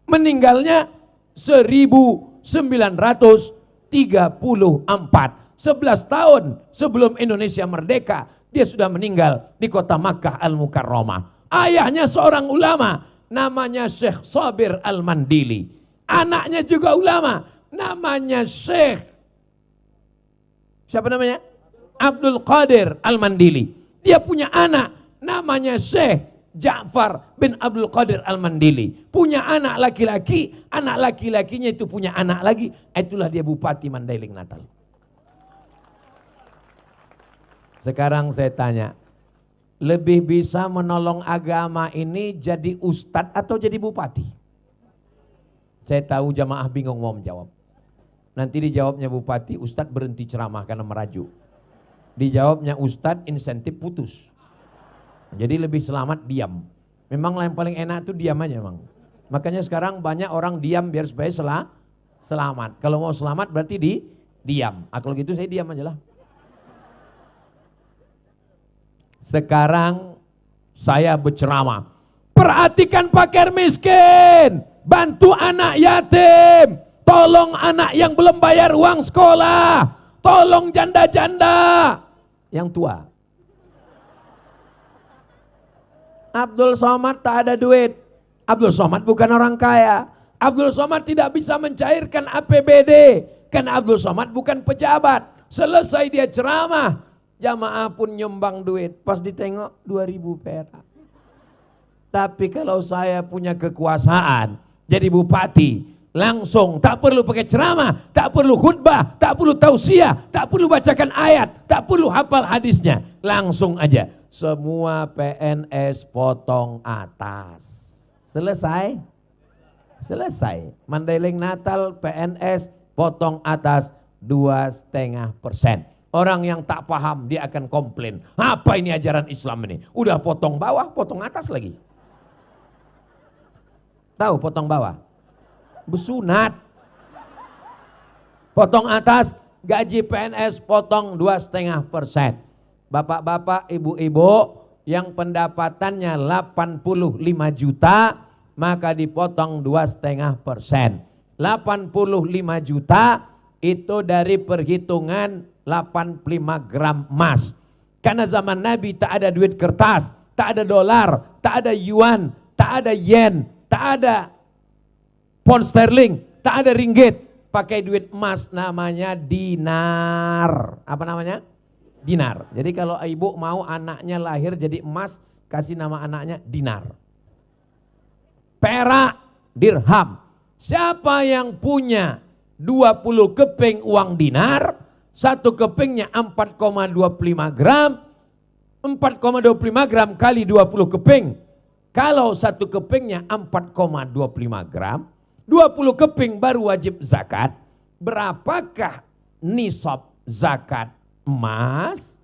meninggalnya 1934. 11 tahun sebelum Indonesia merdeka, dia sudah meninggal di kota Makkah Al-Mukarramah. Ayahnya seorang ulama, namanya Syekh Sabir Al-Mandili. Anaknya juga ulama, namanya Syekh, siapa namanya? Abdul Qadir Al-Mandili. Dia punya anak, namanya Syekh Ja'far bin Abdul Qadir Al-Mandili. Punya anak laki-laki, anak laki-lakinya itu punya anak lagi. Itulah dia Bupati Mandailing Natal. Sekarang saya tanya, lebih bisa menolong agama ini jadi ustadz atau jadi bupati? Saya tahu jamaah bingung mau menjawab. Nanti dijawabnya bupati, ustadz berhenti ceramah karena merajuk. Dijawabnya ustadz, insentif putus. Jadi lebih selamat diam. Memanglah yang paling enak itu diam aja memang. Makanya sekarang banyak orang diam biar supaya selamat. Kalau mau selamat berarti diam. Kalau gitu saya diam aja lah. Sekarang saya berceramah. Perhatikan fakir miskin. Bantu anak yatim. Tolong anak yang belum bayar uang sekolah. Tolong janda-janda. Yang tua. Abdul Somad tak ada duit. Abdul Somad bukan orang kaya. Abdul Somad tidak bisa mencairkan APBD. Karena Abdul Somad bukan pejabat. Selesai dia ceramah, jamaah pun nyumbang duit. Pas ditengok 2.000 perak. Tapi kalau saya punya kekuasaan jadi bupati, langsung tak perlu pakai ceramah, tak perlu khutbah, tak perlu tausiah, tak perlu bacakan ayat, tak perlu hafal hadisnya. Langsung aja semua PNS potong atas. Selesai? Selesai. Mandailing Natal PNS potong atas 2,5%. Orang yang tak paham dia akan komplain. Apa ini ajaran Islam ini? Udah potong bawah, potong atas lagi. Tahu potong bawah? Besunat. Potong atas, gaji PNS potong 2,5%. Bapak-bapak, ibu-ibu yang pendapatannya 85 juta, maka dipotong 2,5%. 85 juta itu dari perhitungan 85 gram emas. Karena zaman Nabi tak ada duit kertas, tak ada dolar, tak ada yuan, tak ada yen, tak ada pound sterling, tak ada ringgit. Pakai duit emas namanya dinar. Apa namanya? Dinar. Jadi kalau ibu mau anaknya lahir jadi emas, kasih nama anaknya dinar. Perak, dirham. Siapa yang punya 20 keping uang dinar, satu kepingnya 4,25 gram, 4,25 gram kali 20 keping. Kalau satu kepingnya 4,25 gram, 20 keping baru wajib zakat. berapakah nisab zakat emas?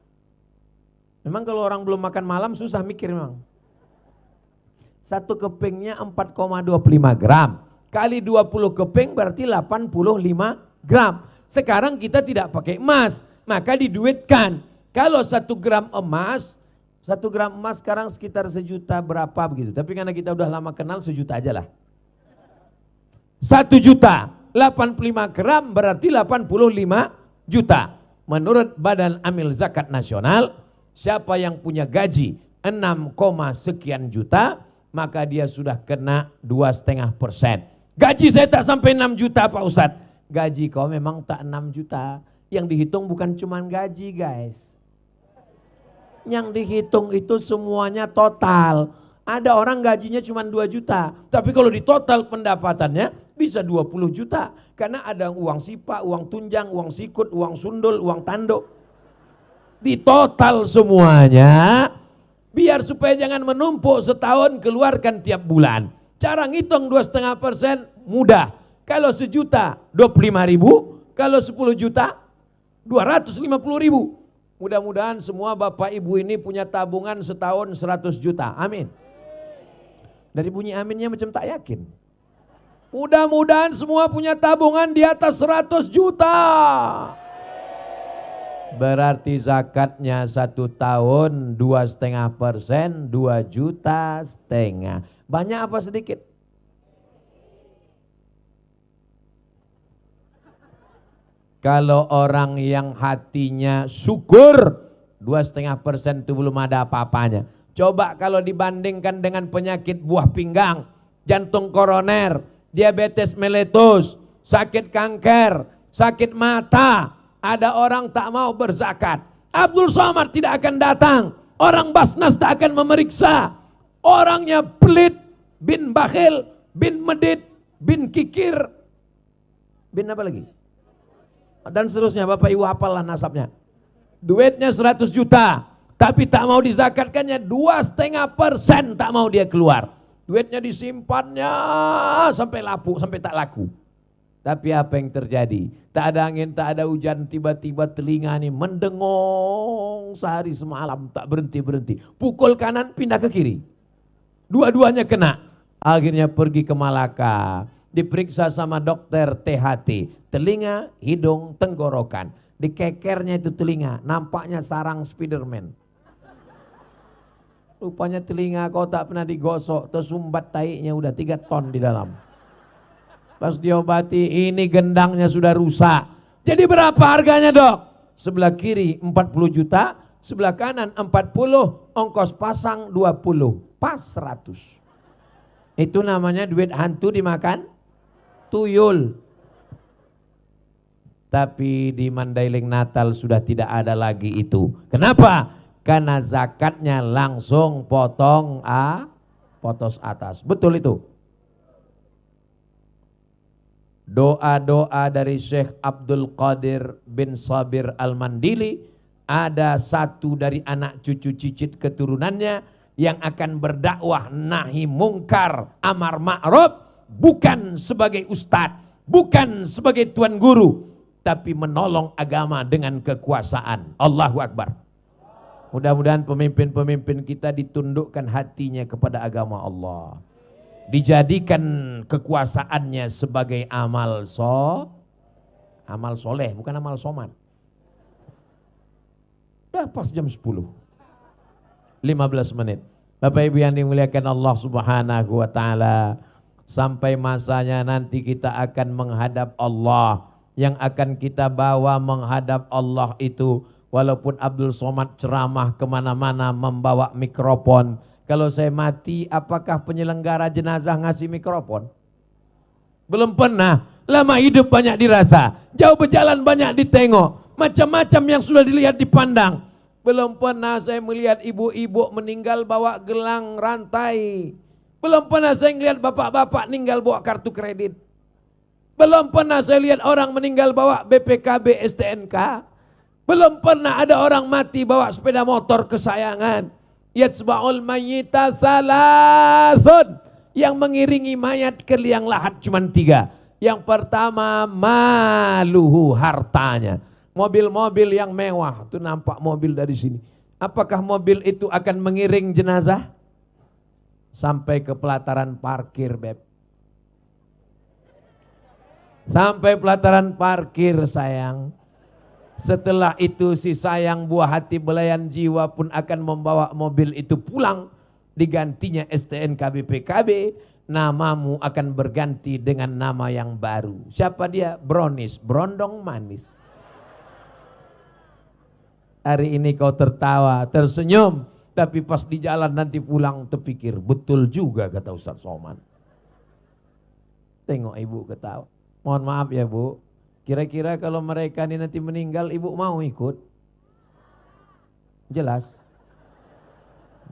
Memang kalau orang belum makan malam susah mikir memang. Satu kepingnya 4,25 gram. Kali 20 keping berarti 85 gram. Sekarang kita tidak pakai emas, maka diduitkan. Kalau 1 gram emas, 1 gram emas sekarang sekitar 1 juta berapa begitu. Tapi karena kita udah lama kenal 1 juta aja lah. 1 juta, 85 gram berarti 85 juta. Menurut Badan Amil Zakat Nasional, siapa yang punya gaji 6, sekian juta, maka dia sudah kena 2,5%. Gaji saya tak sampai 6 juta Pak Ustadz. Gaji kau memang tak 6 juta. Yang dihitung bukan cuma gaji guys. Yang dihitung itu semuanya total. Ada orang gajinya cuma 2 juta. Tapi kalau di total pendapatannya bisa 20 juta. Karena ada uang sipa, uang tunjang, uang sikut, uang sundul, uang tanduk. Di total semuanya. Biar supaya jangan menumpuk setahun keluarkan tiap bulan. Cara ngitung 2,5% mudah. Kalau 1 juta 25.000. Kalau 10 juta 250.000. Mudah-mudahan semua bapak ibu ini punya tabungan setahun 100 juta. Amin. Dari bunyi aminnya macam tak yakin. Mudah-mudahan semua punya tabungan di atas 100 juta. Berarti zakatnya 1 tahun 2,5%, 2,5 juta. Banyak apa sedikit? Kalau orang yang hatinya syukur, 2,5% itu belum ada apa-apanya. Coba kalau dibandingkan dengan penyakit buah pinggang, jantung koroner, diabetes meletus, sakit kanker, sakit mata. Ada orang tak mau berzakat. Abdul Somad tidak akan datang. Orang Basnas tak akan memeriksa. Orangnya pelit, bin bakhil, bin medit, bin kikir. Bin apa lagi? Dan seterusnya, Bapak Ibu hafallah nasabnya. Duitnya 100 juta, tapi tak mau dizakatkannya 2,5% tak mau dia keluar. Duitnya disimpannya sampai lapu, sampai tak laku. Tapi apa yang terjadi? Tak ada angin, tak ada hujan, tiba-tiba telinga ini mendengong sehari semalam, tak berhenti-berhenti. Pukul kanan, pindah ke kiri. Dua-duanya kena. Akhirnya pergi ke Malaka. Diperiksa sama dokter THT, telinga, hidung, tenggorokan. Dikekernya itu telinga, nampaknya sarang Spiderman. Rupanya telinga kau tak pernah digosok, tersumbat taiknya udah 3 ton di dalam. Pas diobati, ini gendangnya sudah rusak. Jadi berapa harganya dok? Sebelah kiri 40 juta, sebelah kanan 40, ongkos pasang 20, pas 100. Itu namanya duit hantu dimakan tuyul. Tapi di Mandailing Natal sudah tidak ada lagi itu. Kenapa? Karena zakatnya langsung potong potos atas. Betul itu. Doa-doa dari Syekh Abdul Qadir bin Sabir Al-Mandili. Ada satu dari anak cucu cicit keturunannya yang akan berdakwah nahi mungkar amar ma'ruf. Bukan sebagai ustadz, bukan sebagai tuan guru, tapi menolong agama dengan kekuasaan. Allahu Akbar. Mudah-mudahan pemimpin-pemimpin kita ditundukkan hatinya kepada agama Allah. Dijadikan kekuasaannya sebagai amal soleh, bukan amal somad. Udah pas jam 10. 15 menit. Bapak Ibu yang dimuliakan Allah Subhanahu wa taala. Sampai masanya nanti kita akan menghadap Allah. Yang akan kita bawa menghadap Allah itu, walaupun Abdul Somad ceramah kemana-mana membawa mikrofon. Kalau saya mati, apakah penyelenggara jenazah ngasih mikrofon? Belum pernah. Lama hidup banyak dirasa, jauh berjalan banyak ditengok, macam-macam yang sudah dilihat dipandang. Belum pernah saya melihat ibu-ibu meninggal bawa gelang rantai. Belum pernah saya lihat bapak-bapak meninggal bawa kartu kredit. Belum pernah saya lihat orang meninggal bawa BPKB STNK. Belum pernah ada orang mati bawa sepeda motor kesayangan. Yatsba'ul mayyita salasun. Yang mengiringi mayat ke liang lahat cuma 3. Yang pertama maluhu, hartanya. Mobil-mobil yang mewah, itu nampak mobil dari sini. Apakah mobil itu akan mengiring jenazah? Sampai ke pelataran parkir, Beb. Sampai pelataran parkir, sayang. Setelah itu si sayang buah hati belayan jiwa pun akan membawa mobil itu pulang. Digantinya STNK BPKB. Namamu akan berganti dengan nama yang baru. Siapa dia? Brownies, berondong manis. Hari ini kau tertawa, tersenyum, tapi pas di jalan nanti pulang terpikir, betul juga kata Ustaz Somad. Tengok ibu ketawa. Mohon maaf ya Bu, kira-kira kalau mereka ini nanti meninggal, ibu mau ikut? Jelas.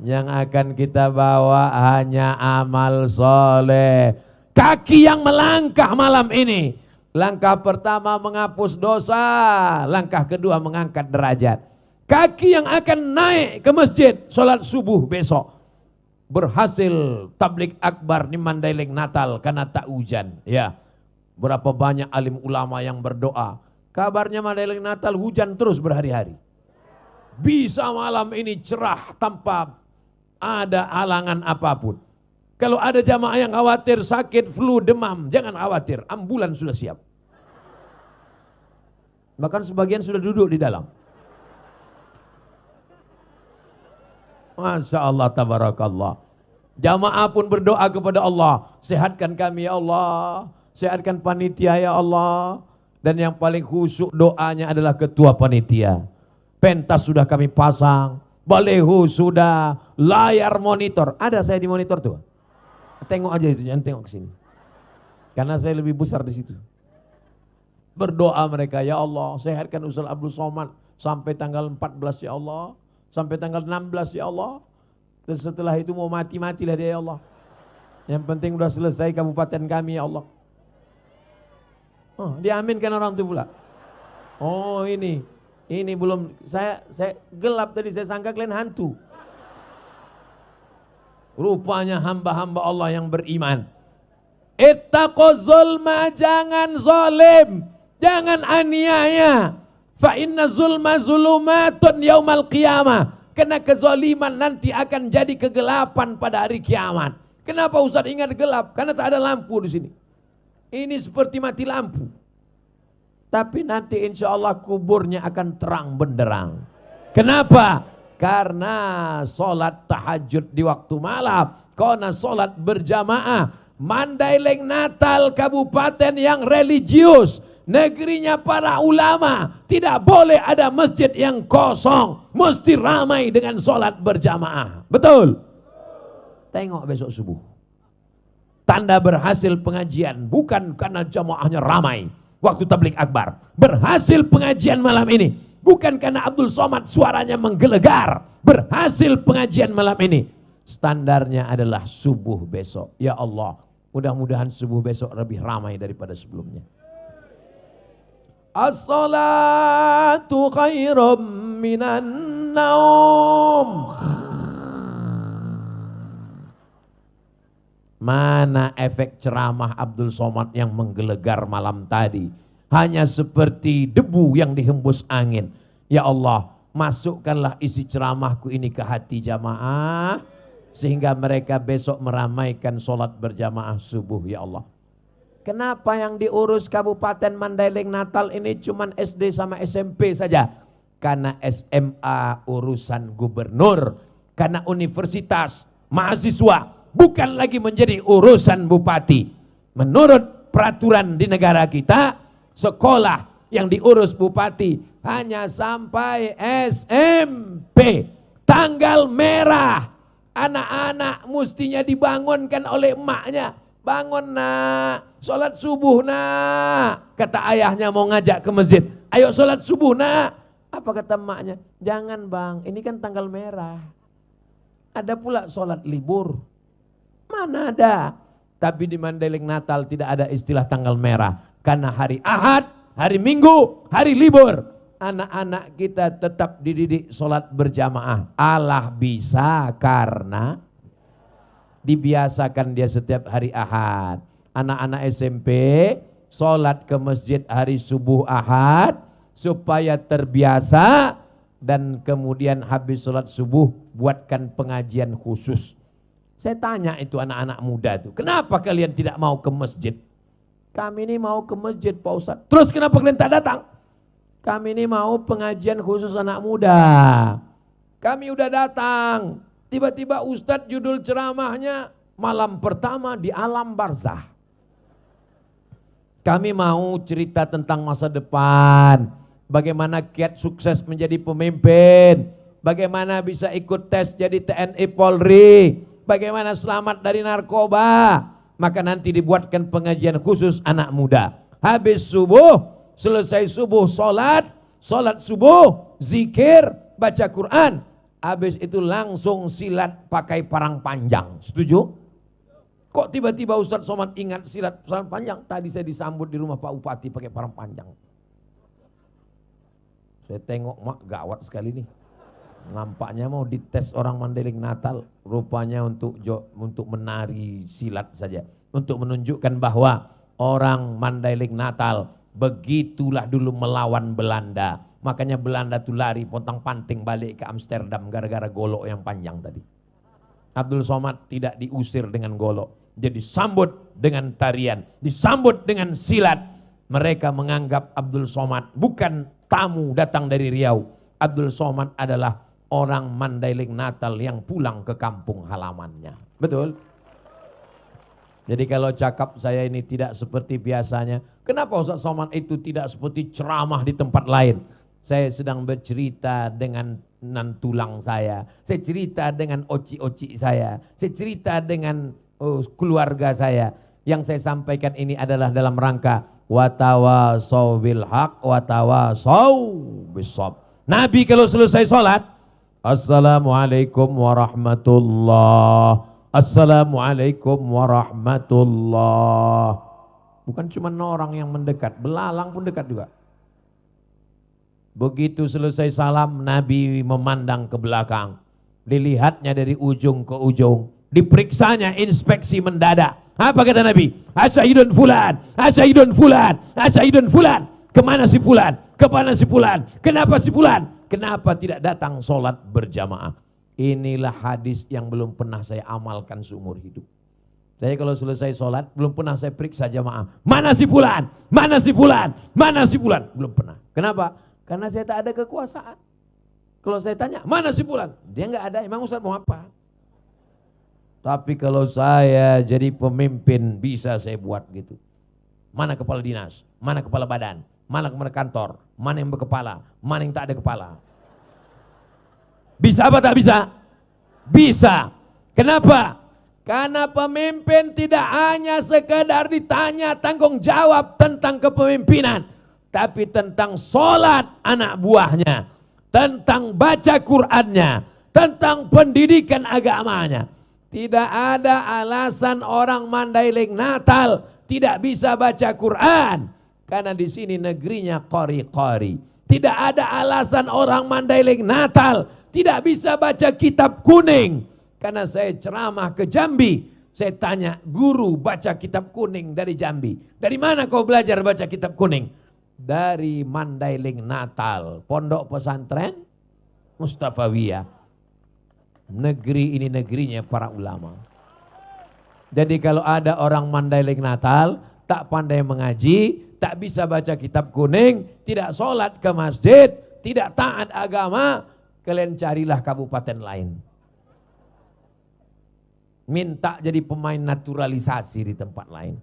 Yang akan kita bawa hanya amal soleh. Kaki yang melangkah malam ini. Langkah pertama menghapus dosa, langkah kedua mengangkat derajat. Kaki yang akan naik ke masjid sholat subuh besok. Berhasil tablik akbar di Mandailing Natal karena tak hujan. Ya, berapa banyak alim ulama yang berdoa. Kabarnya Mandailing Natal hujan terus berhari-hari. Bisa malam ini cerah tanpa ada halangan apapun. Kalau ada jamaah yang khawatir sakit, flu, demam, jangan khawatir, ambulan sudah siap. Bahkan sebagian sudah duduk di dalam. Masya Allah, tabarakallah. Jamaah pun berdoa kepada Allah, sehatkan kami ya Allah, sehatkan panitia ya Allah. Dan yang paling khusyuk doanya adalah ketua panitia. Pentas sudah kami pasang, baleho sudah, layar monitor. Ada saya di monitor tuh. Tengok aja itu, jangan tengok ke sini. Karena saya lebih besar di situ. Berdoa mereka, ya Allah, sehatkan Ustaz Abdul Somad sampai tanggal 14 ya Allah. Sampai tanggal 16 ya Allah. Dan setelah itu mau mati-matilah dia ya Allah. Yang penting udah selesai kabupaten kami ya Allah. Oh, diaminkan orang itu pula. Oh ini belum, saya gelap tadi, saya sangka kalian hantu. Rupanya hamba-hamba Allah yang beriman. Ittaqu zulma, jangan zalim, jangan aniaya. Fa inna zulma zulumatun yaumal qiyamah. Karena kezaliman nanti akan jadi kegelapan pada hari kiamat. Kenapa Ustaz ingat gelap? Karena tak ada lampu di sini. Ini seperti mati lampu. Tapi nanti insya Allah kuburnya akan terang benderang. Kenapa? Karena sholat tahajud di waktu malam. Karena sholat berjamaah. Mandailing Natal kabupaten yang religius. Negerinya para ulama, tidak boleh ada masjid yang kosong, mesti ramai dengan sholat berjamaah. Betul? Tengok besok subuh. Tanda berhasil pengajian, bukan karena jamaahnya ramai waktu tablik akbar. Berhasil pengajian malam ini, bukan karena Abdul Somad suaranya menggelegar. Berhasil pengajian malam ini, standarnya adalah subuh besok. Ya Allah, mudah-mudahan subuh besok lebih ramai daripada sebelumnya. As-salatu khairum minan naum. Mana efek ceramah Abdul Somad yang menggelegar malam tadi? Hanya seperti debu yang dihembus angin. Ya Allah, masukkanlah isi ceramahku ini ke hati jamaah, sehingga mereka besok meramaikan sholat berjamaah subuh ya Allah. Kenapa yang diurus Kabupaten Mandailing Natal ini cuman SD sama SMP saja? Karena SMA urusan gubernur, karena universitas mahasiswa bukan lagi menjadi urusan bupati. Menurut peraturan di negara kita, sekolah yang diurus bupati hanya sampai SMP. Tanggal merah, anak-anak mestinya dibangunkan oleh emaknya. Bangun nak, sholat subuh nak. Kata ayahnya mau ngajak ke masjid, ayo sholat subuh nak. Apa kata emaknya? Jangan bang, ini kan tanggal merah. Ada pula sholat libur. Mana ada? Tapi di Mandailing Natal tidak ada istilah tanggal merah. Karena hari Ahad, hari Minggu, hari libur. Anak-anak kita tetap dididik sholat berjamaah. Allah bisa karena dibiasakan dia setiap hari Ahad. Anak-anak SMP sholat ke masjid hari subuh Ahad supaya terbiasa, dan kemudian habis sholat subuh buatkan pengajian khusus. Saya tanya itu anak-anak muda itu, kenapa kalian tidak mau ke masjid? Kami ini mau ke masjid Pak Ustadz. Terus kenapa kalian tak datang? Kami ini mau pengajian khusus anak muda. Kami udah datang. Tiba-tiba Ustadz judul ceramahnya malam pertama di alam barzah. Kami mau cerita tentang masa depan. Bagaimana kiat sukses menjadi pemimpin. Bagaimana bisa ikut tes jadi TNI Polri. Bagaimana selamat dari narkoba. Maka nanti dibuatkan pengajian khusus anak muda. Habis subuh, selesai subuh sholat subuh, zikir, baca Quran. Habis itu langsung silat pakai parang panjang. Setuju? Kok tiba-tiba Ustadz Somad ingat silat parang panjang? Tadi saya disambut di rumah Pak Bupati pakai parang panjang. Saya tengok mak gawat sekali nih. Nampaknya mau dites orang Mandailing Natal. Rupanya untuk menari silat saja. Untuk menunjukkan bahwa orang Mandailing Natal begitulah dulu melawan Belanda. Makanya Belanda tuh lari pontang-panting balik ke Amsterdam gara-gara golok yang panjang tadi. Abdul Somad tidak diusir dengan golok. Dia disambut dengan tarian. Disambut dengan silat. Mereka menganggap Abdul Somad bukan tamu datang dari Riau. Abdul Somad adalah orang Mandailing Natal yang pulang ke kampung halamannya. Betul? Jadi kalau cakap saya ini tidak seperti biasanya, kenapa Ustaz Somad itu tidak seperti ceramah di tempat lain? Saya sedang bercerita dengan nantulang saya cerita dengan oci-oci saya cerita dengan keluarga saya. Yang saya sampaikan ini adalah dalam rangka watawasau bil haq watawasau bisab. Nabi kalau selesai sholat, assalamualaikum warahmatullah, assalamualaikum warahmatullah. Bukan cuma orang yang mendekat, belalang pun dekat juga. Begitu selesai salam, Nabi memandang ke belakang. Dilihatnya dari ujung ke ujung. Diperiksanya inspeksi mendadak. Apa kata Nabi? Asyhidun fulan, asyhidun fulan, asyhidun fulan. Kemana si fulan? Kemana si fulan? Kenapa si fulan? Kenapa tidak datang sholat berjamaah? Inilah hadis yang belum pernah saya amalkan seumur hidup. Saya kalau selesai sholat belum pernah saya periksa jamaah. Mana si fulan? Mana si fulan? Mana si fulan? Belum pernah. Kenapa? Karena saya tak ada kekuasaan. Kalau saya tanya, mana si fulan? Dia nggak ada. Emang Ustaz mau apa? Tapi kalau saya jadi pemimpin bisa saya buat gitu. Mana kepala dinas? Mana kepala badan? Mana kepala kantor? Mana yang berkepala? Mana yang tak ada kepala? Bisa apa tak bisa? Bisa. Kenapa? Karena pemimpin tidak hanya sekedar ditanya tanggung jawab tentang kepemimpinan, tapi tentang sholat anak buahnya, tentang baca Qur'annya, tentang pendidikan agamanya. Tidak ada alasan orang Mandailing Natal tidak bisa baca Quran, karena di sini negerinya qori-qori. Tidak ada alasan orang Mandailing Natal tidak bisa baca kitab kuning, karena saya ceramah ke Jambi. Saya tanya guru baca kitab kuning dari Jambi, dari mana kau belajar baca kitab kuning? Dari Mandailing Natal, pondok pesantren Mustafawiyah. Negeri ini negerinya para ulama. Jadi kalau ada orang Mandailing Natal tak pandai mengaji, tak bisa baca kitab kuning, tidak sholat ke masjid, tidak taat agama, kalian carilah kabupaten lain. Minta jadi pemain naturalisasi di tempat lain.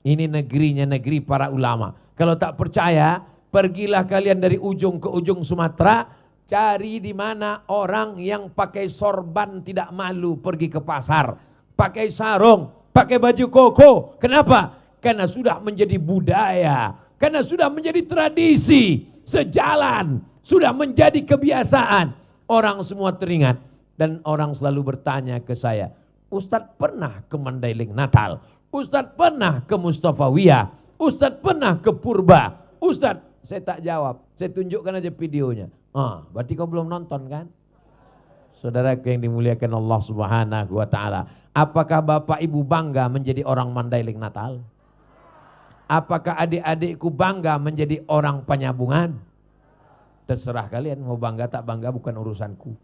Ini negerinya negeri para ulama. Kalau tak percaya, pergilah kalian dari ujung ke ujung Sumatera, cari di mana orang yang pakai sorban tidak malu pergi ke pasar, pakai sarung, pakai baju koko. Kenapa? Karena sudah menjadi budaya, karena sudah menjadi tradisi, sejalan, sudah menjadi kebiasaan. Orang semua teringat dan orang selalu bertanya ke saya, Ustadz pernah ke Mandailing Natal? Ustadz pernah ke Mustafawiyah? Ustadz pernah ke Purba? Ustadz, saya tak jawab, saya tunjukkan aja videonya. Berarti kau belum nonton kan? Saudaraku yang dimuliakan Allah Subhanahu wa taala, apakah Bapak Ibu bangga menjadi orang Mandailing Natal? Apakah adik-adikku bangga menjadi orang penyambungan? Terserah kalian mau bangga tak bangga, bukan urusanku.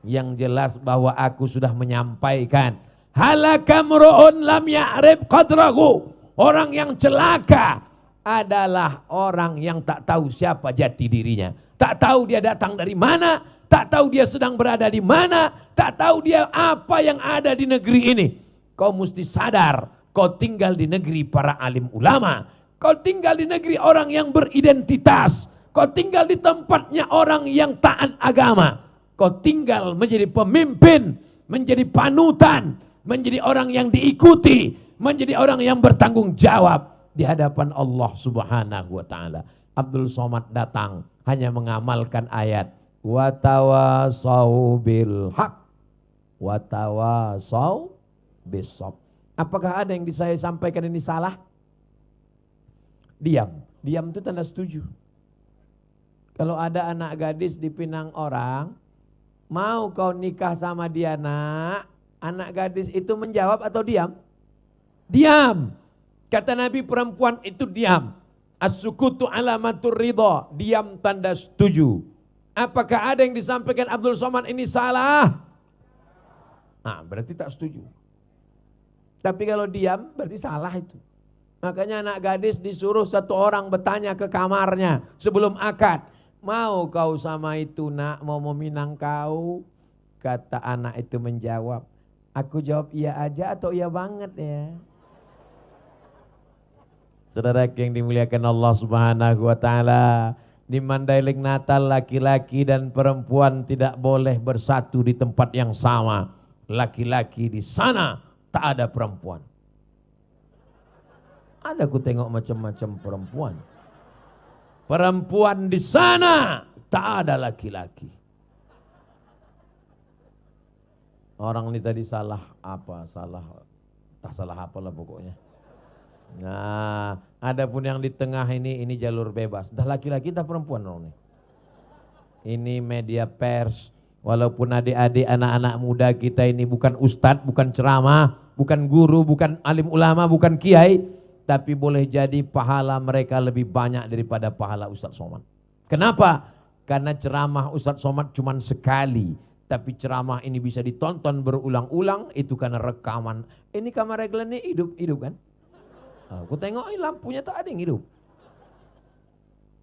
Yang jelas bahwa aku sudah menyampaikan. Halakamru'un lam ya'rif qadrahu. Orang yang celaka adalah orang yang tak tahu siapa jati dirinya. Tak tahu dia datang dari mana, tak tahu dia sedang berada di mana, tak tahu dia apa yang ada di negeri ini. Kau mesti sadar, kau tinggal di negeri para alim ulama. Kau tinggal di negeri orang yang beridentitas. Kau tinggal di tempatnya orang yang taat agama. Kau tinggal menjadi pemimpin, menjadi panutan, menjadi orang yang diikuti, menjadi orang yang bertanggung jawab di hadapan Allah Subhanahu wa taala. Abdul Somad datang hanya mengamalkan ayat wa tawasau bil haq wa tawasau bis sabr. Apakah ada yang saya sampaikan ini salah? Diam. Diam itu tanda setuju. Kalau ada anak gadis dipinang orang, mau kau nikah sama dia nak? Anak gadis itu menjawab atau diam? Diam. Kata Nabi, perempuan itu diam. As-sukutu alamatur ridha. Diam tanda setuju. Apakah ada yang disampaikan Abdul Somad ini salah? Nah, berarti tak setuju. Tapi kalau diam berarti salah itu. Makanya anak gadis disuruh satu orang bertanya ke kamarnya sebelum akad. Mau kau sama itu nak, mau meminang kau? Kata anak itu menjawab. Aku jawab iya aja atau iya banget ya. Saudara yang dimuliakan Allah Subhanahu wa taala, di Mandailing Natal laki-laki dan perempuan tidak boleh bersatu di tempat yang sama. Laki-laki di sana, tak ada perempuan. Ada ku tengok macam-macam perempuan. Perempuan di sana, tak ada laki-laki. Orang ini tadi salah apa? Tak salah apalah pokoknya. Nah, ada pun yang di tengah ini jalur bebas. Dah laki-laki, dah perempuan orang ini. Ini media pers. Walaupun adik-adik anak-anak muda kita ini bukan ustadz, bukan ceramah, bukan guru, bukan alim ulama, bukan kiai, tapi boleh jadi pahala mereka lebih banyak daripada pahala Ustadz Somad. Kenapa? Karena ceramah Ustadz Somad cuma sekali, tapi ceramah ini bisa ditonton berulang-ulang, itu karena rekaman. Ini kamera iklan ini hidup kan? Aku tengok ini lampunya tak ada yang hidup.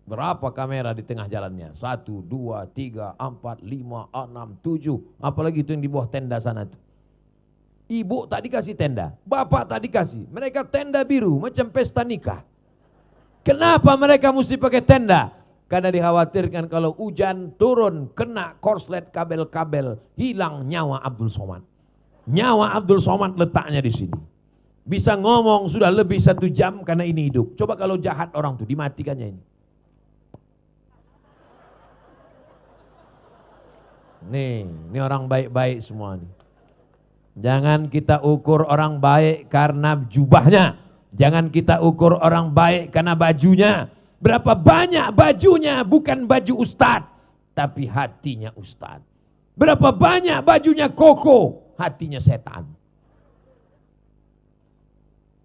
Berapa kamera di tengah jalannya? 1, 2, 3, 4, 5, 6, 7. Apalagi itu yang di bawah tenda sana tuh. Ibu tak dikasih tenda, bapak tak dikasih. Mereka tenda biru macam pesta nikah. Kenapa mereka mesti pakai tenda? Karena dikhawatirkan kalau hujan turun, kena korslet kabel-kabel, hilang nyawa Abdul Somad. Nyawa Abdul Somad letaknya di sini. Bisa ngomong sudah lebih 1 jam karena ini hidup. Coba kalau jahat orang tuh dimatikannya ini. Ini orang baik-baik semua nih. Jangan kita ukur orang baik karena jubahnya. Jangan kita ukur orang baik karena bajunya. Berapa banyak bajunya bukan baju ustadz, tapi hatinya ustadz. Berapa banyak bajunya koko, hatinya setan.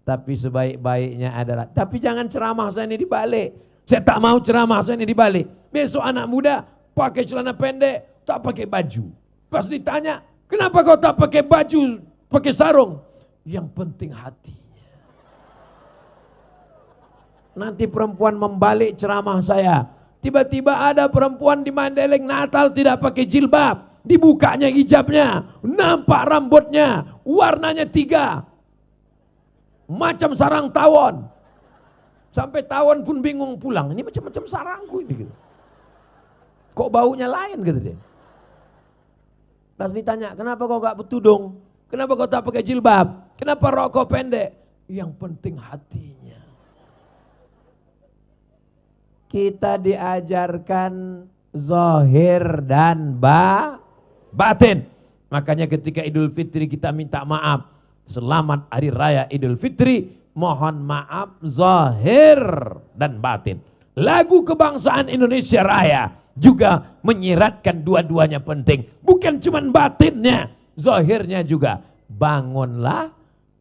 Tapi sebaik-baiknya adalah, tapi jangan ceramah saya ini dibalik. Saya tak mau ceramah saya ini dibalik. Besok anak muda pakai celana pendek, tak pakai baju. Pas ditanya, kenapa kau tak pakai baju, pakai sarung? Yang penting hatinya. Nanti perempuan membalik ceramah saya. Tiba-tiba ada perempuan di Mandailing Natal tidak pakai jilbab. Dibukanya hijabnya, nampak rambutnya, warnanya 3. Macam sarang tawon. Sampai tawon pun bingung pulang. Ini macam-macam sarangku ini. Gitu. Kok baunya lain gitu dia. Pas ditanya, kenapa kau gak bertudung? Kenapa kau tak pakai jilbab? Kenapa rokok pendek? Yang penting hatinya. Kita diajarkan zahir dan batin. Makanya ketika Idul Fitri kita minta maaf. Selamat Hari Raya Idul Fitri. Mohon maaf zahir dan batin. Lagu kebangsaan Indonesia Raya juga menyiratkan dua-duanya penting. Bukan cuma batinnya, zahirnya juga. Bangunlah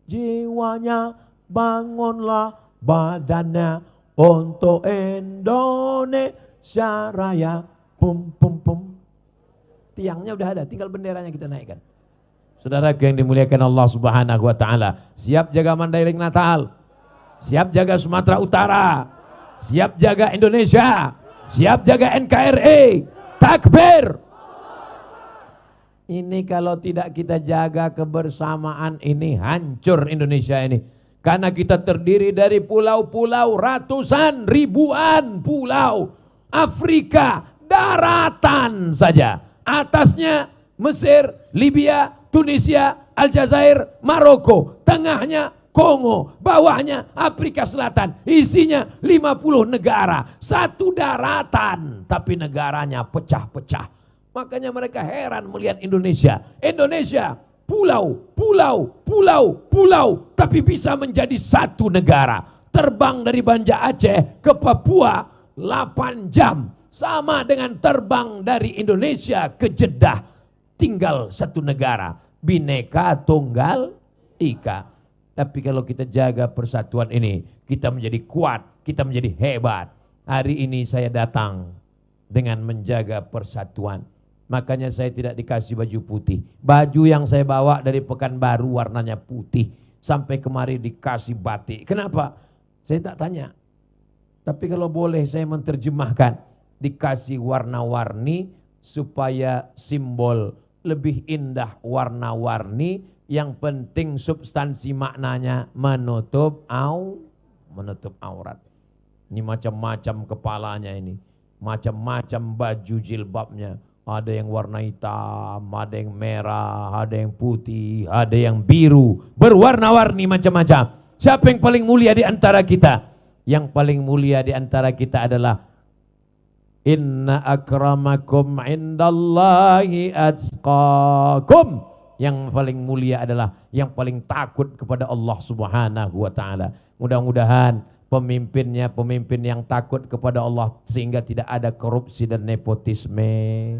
jiwanya, bangunlah badannya untuk Indonesia Raya. Pum pum pum. Tiangnya udah ada, tinggal benderanya kita naikkan. Saudaraku yang dimuliakan Allah Subhanahu wa taala, siap jaga Mandailing Natal, siap jaga Sumatera Utara, siap jaga Indonesia, siap jaga NKRI. Takbir. Ini kalau tidak kita jaga kebersamaan ini, hancur Indonesia ini. Karena kita terdiri dari pulau-pulau, ratusan ribuan pulau. Afrika daratan saja, atasnya Mesir, Libya, Tunisia, Aljazair, Maroko, tengahnya Kongo, bawahnya Afrika Selatan, isinya 50 negara, satu daratan, tapi negaranya pecah-pecah. Makanya mereka heran melihat Indonesia. Indonesia pulau, pulau, pulau, pulau, tapi bisa menjadi satu negara. Terbang dari Banda Aceh ke Papua 8 jam, sama dengan terbang dari Indonesia ke Jeddah, tinggal satu negara, Bhinneka Tunggal Ika. Tapi kalau kita jaga persatuan ini, kita menjadi kuat, kita menjadi hebat. Hari ini saya datang dengan menjaga persatuan. Makanya saya tidak dikasih baju putih. Baju yang saya bawa dari Pekanbaru warnanya putih. Sampai kemari dikasih batik. Kenapa? Saya tak tanya. Tapi kalau boleh saya menerjemahkan. Dikasih warna-warni supaya simbol lebih indah warna-warni. Yang penting substansi maknanya menutup aurat. Ini macam-macam kepalanya ini. Macam-macam baju jilbabnya. Ada yang warna hitam, ada yang merah, ada yang putih, ada yang biru. Berwarna-warni macam-macam. Siapa yang paling mulia di antara kita? Yang paling mulia di antara kita adalah inna akramakum indallahi atqakum. Yang paling mulia adalah yang paling takut kepada Allah Subhanahu wa taala. Mudah-mudahan pemimpinnya pemimpin yang takut kepada Allah sehingga tidak ada korupsi dan nepotisme.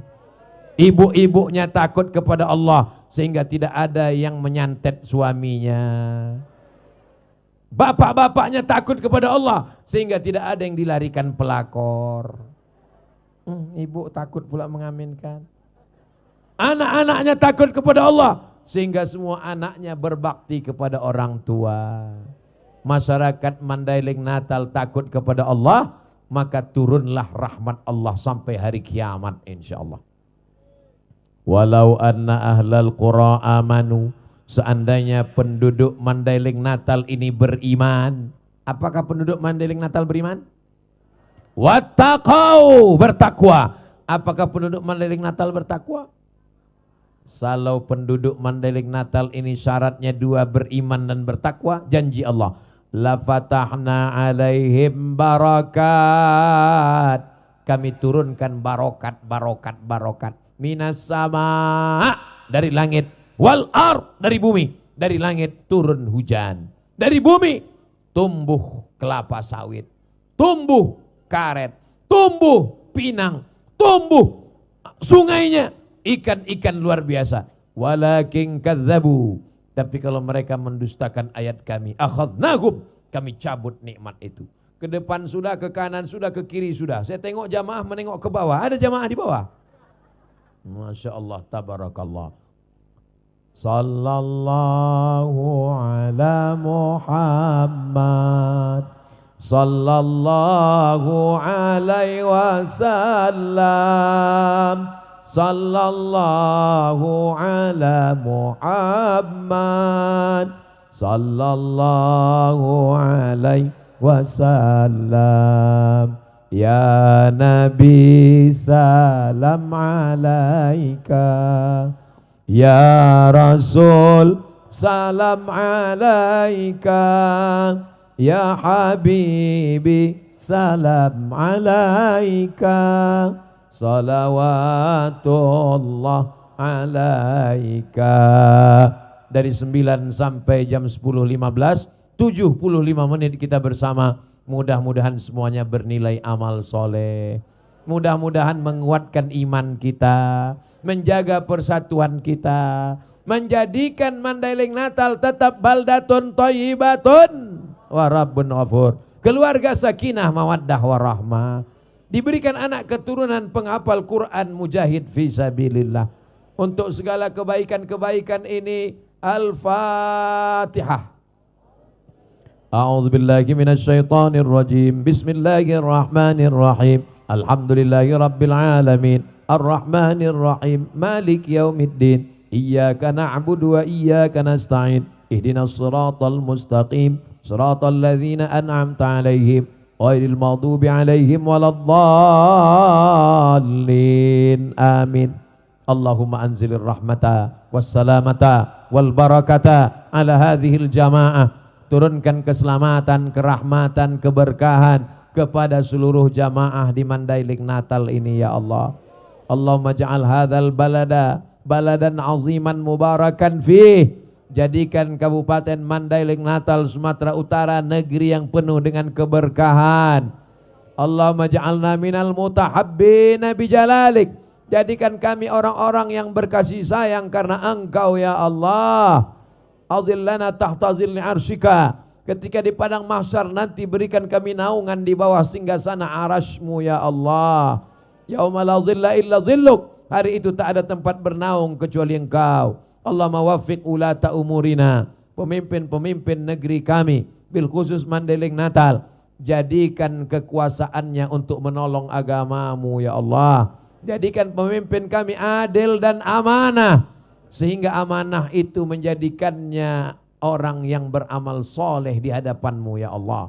Ibu-ibunya takut kepada Allah sehingga tidak ada yang menyantet suaminya. Bapak-bapaknya takut kepada Allah sehingga tidak ada yang dilarikan pelakor. Ibu takut pula mengaminkan. Anak-anaknya takut kepada Allah sehingga semua anaknya berbakti kepada orang tua. Masyarakat Mandailing Natal takut kepada Allah, maka turunlah rahmat Allah sampai hari kiamat insyaallah. Walau anna ahlal qura amanu, seandainya penduduk Mandailing Natal ini beriman. Apakah penduduk Mandailing Natal beriman? Wattaqau, bertakwa. Apakah penduduk Mandailing Natal bertakwa? Kalau penduduk Mandailing Natal ini syaratnya 2, beriman dan bertakwa, janji Allah, la fatahna alaihim barakat, kami turunkan barokat minas sama, dari langit, wal ard, dari bumi. Dari langit turun hujan, dari bumi tumbuh kelapa sawit, tumbuh karet, tumbuh pinang, tumbuh sungainya ikan-ikan luar biasa. Walakin kadzabu, tapi kalau mereka mendustakan ayat kami, akhadnahum, kami cabut nikmat itu. Ke depan sudah, ke kanan sudah, ke kiri sudah. Saya tengok jamaah menengok ke bawah. Ada jamaah di bawah? Masya Allah, tabarakallah. Sallallahu ala Muhammad, sallallahu alaihi wasallam, sallallahu ala Muhammad, sallallahu alaihi wasallam. Ya Nabi salam alaika, ya Rasul salam alaika, ya Habibi salam alaika, salawatullah alaika. Dari 9 sampai jam 10.15, 75 menit kita bersama. Mudah-mudahan semuanya bernilai amal soleh. Mudah-mudahan menguatkan iman kita, menjaga persatuan kita, menjadikan Mandailing Natal tetap baldatun thayyibatun wa rabbun ghafur. Keluarga sakinah mawaddah warahmah. Diberikan anak keturunan penghafal Quran mujahid fi sabilillah. Untuk segala kebaikan-kebaikan ini Al-Fatihah. A'udzu billahi minasy syaithanir rajim. Bismillahirrahmanirrahim. Alhamdulillahi rabbil alamin. Arrahmanir rahim. Maliki yaumiddin. Iyyaka na'budu wa iyyaka nasta'in. Ihdinas siratal mustaqim. Siratal ladzina an'amta 'alaihim ghairil maghdubi 'alaihim waladdallin. Amin. Allahumma anzilir rahmata wassalamata wal barakata ala hadhil jamaah. Turunkan keselamatan, kerahmatan, keberkahan kepada seluruh jamaah di Mandailing Natal ini ya Allah. Allahumma ja'al hadzal balada baladan aziman mubarakan fih. Jadikan Kabupaten Mandailing Natal Sumatera Utara negeri yang penuh dengan keberkahan. Allahumma ja'alna minal mutahabbina bijalalik. Jadikan kami orang-orang yang berkasih sayang karena Engkau ya Allah. Azillana tahta zilli arsyika. Ketika di padang mahsyar nanti berikan kami naungan di bawah singgasana arasy-Mu ya Allah. Yauma la zilla illa zilluk. Hari itu tak ada tempat bernaung kecuali Engkau. Allahumma waffiq ulata umurina, pemimpin-pemimpin negeri kami, bil khusus Mandailing Natal, jadikan kekuasaannya untuk menolong agama-Mu ya Allah. Jadikan pemimpin kami adil dan amanah, sehingga amanah itu menjadikannya orang yang beramal soleh di hadapan-Mu ya Allah.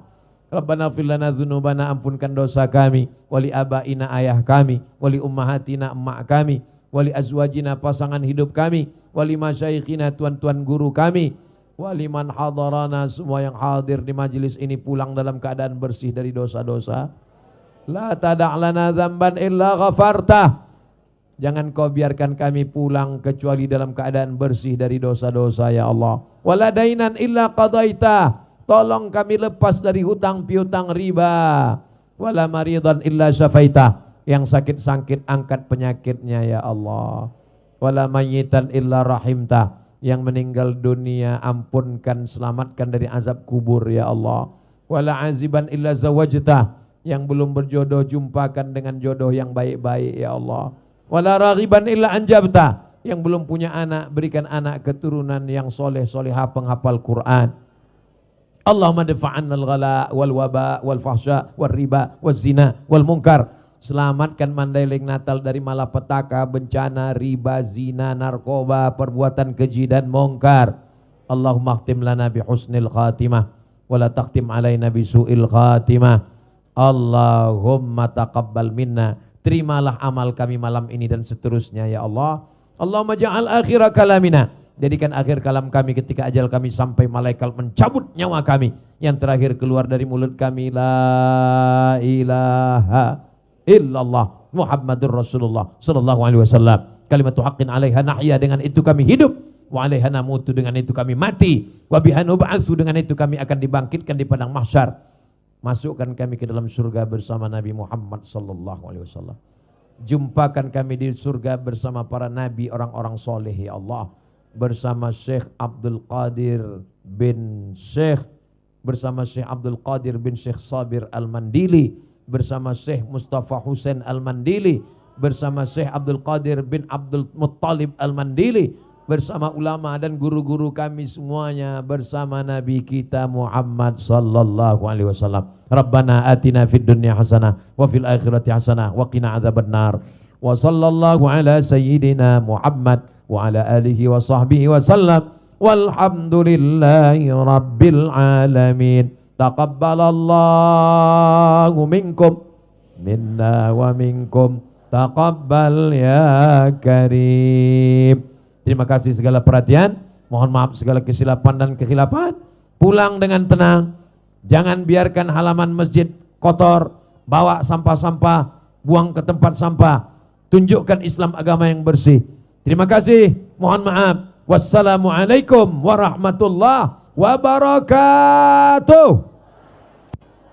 Rabbana fir lana dzunubana, ampunkan dosa kami, wali abaina ayah kami, wali ummahatina emak kami, wali azwajina pasangan hidup kami, wali masyaikhina tuan-tuan guru kami, wali man hadarana, semua yang hadir di majelis ini pulang dalam keadaan bersih dari dosa-dosa. La tada' lana dzamban illa ghafartah. Jangan Kau biarkan kami pulang kecuali dalam keadaan bersih dari dosa-dosa ya Allah. Wala dainan illa qadaita. Tolong kami lepas dari hutang piutang riba. Wala maridan illa syafaita. Yang sakit-sakit angkat penyakitnya ya Allah. Wala mayyitan illa rahimta. Yang meninggal dunia ampunkan, selamatkan dari azab kubur ya Allah. Wala aziban illa zawajta. Yang belum berjodoh jumpakan dengan jodoh yang baik-baik ya Allah. Wala raghiban illa anjabta. Yang belum punya anak berikan anak keturunan yang soleh solehah penghafal Quran. Allahumma dafa'anna al-ghala wal waba wal fahsya wal riba wal zina wal munkar. Selamatkan Mandailing Natal dari malapetaka, bencana, riba, zina, narkoba, perbuatan keji dan mungkar. Allahumma khtim lana bi husnil khatimah wa la takhtim alaina bi su'il khatimah. Allahumma taqabbal minna. Terimalah amal kami malam ini dan seterusnya ya Allah. Allahumma ja'al akhira kalamina. Jadikan akhir kalam kami ketika ajal kami sampai malaikat mencabut nyawa kami, yang terakhir keluar dari mulut kami la ilaha illallah Muhammadur Rasulullah sallallahu alaihi wasallam. Kalimatu haqqin 'alaiha nahya, dengan itu kami hidup, wa 'alaiha namutu, dengan itu kami mati, wa biha nub'atsu, dengan itu kami akan dibangkitkan di padang mahsyar. Masukkan kami ke dalam surga bersama Nabi Muhammad sallallahu alaihi wasallam. Jumpakan kami di surga bersama para nabi, orang-orang soleh ya Allah. Bersama Syekh Abdul Qadir bin Syekh, bersama Syekh Abdul Qadir bin Syekh Sabir Al-Mandili, bersama Syekh Mustafa Husain Al-Mandili, bersama Syekh Abdul Qadir bin Abdul Muttalib Al-Mandili, bersama ulama dan guru-guru kami semuanya, bersama Nabi kita Muhammad sallallahu alaihi wasallam. Rabbana atina fid dunya hasanah wa fil akhirati hasanah wa qina adzabannar. Wa sallallahu ala sayyidina Muhammad wa ala alihi wa sahbihi wa sallam. Walhamdulillahi rabbil alamin. Taqabbalallahu minkum minna wa minkum taqabbal ya karim. Terima kasih segala perhatian. Mohon maaf segala kesilapan dan kekhilafan. Pulang dengan tenang. Jangan biarkan halaman masjid kotor. Bawa sampah-sampah, buang ke tempat sampah. Tunjukkan Islam agama yang bersih. Terima kasih. Mohon maaf. Wassalamualaikum warahmatullahi wabarakatuh.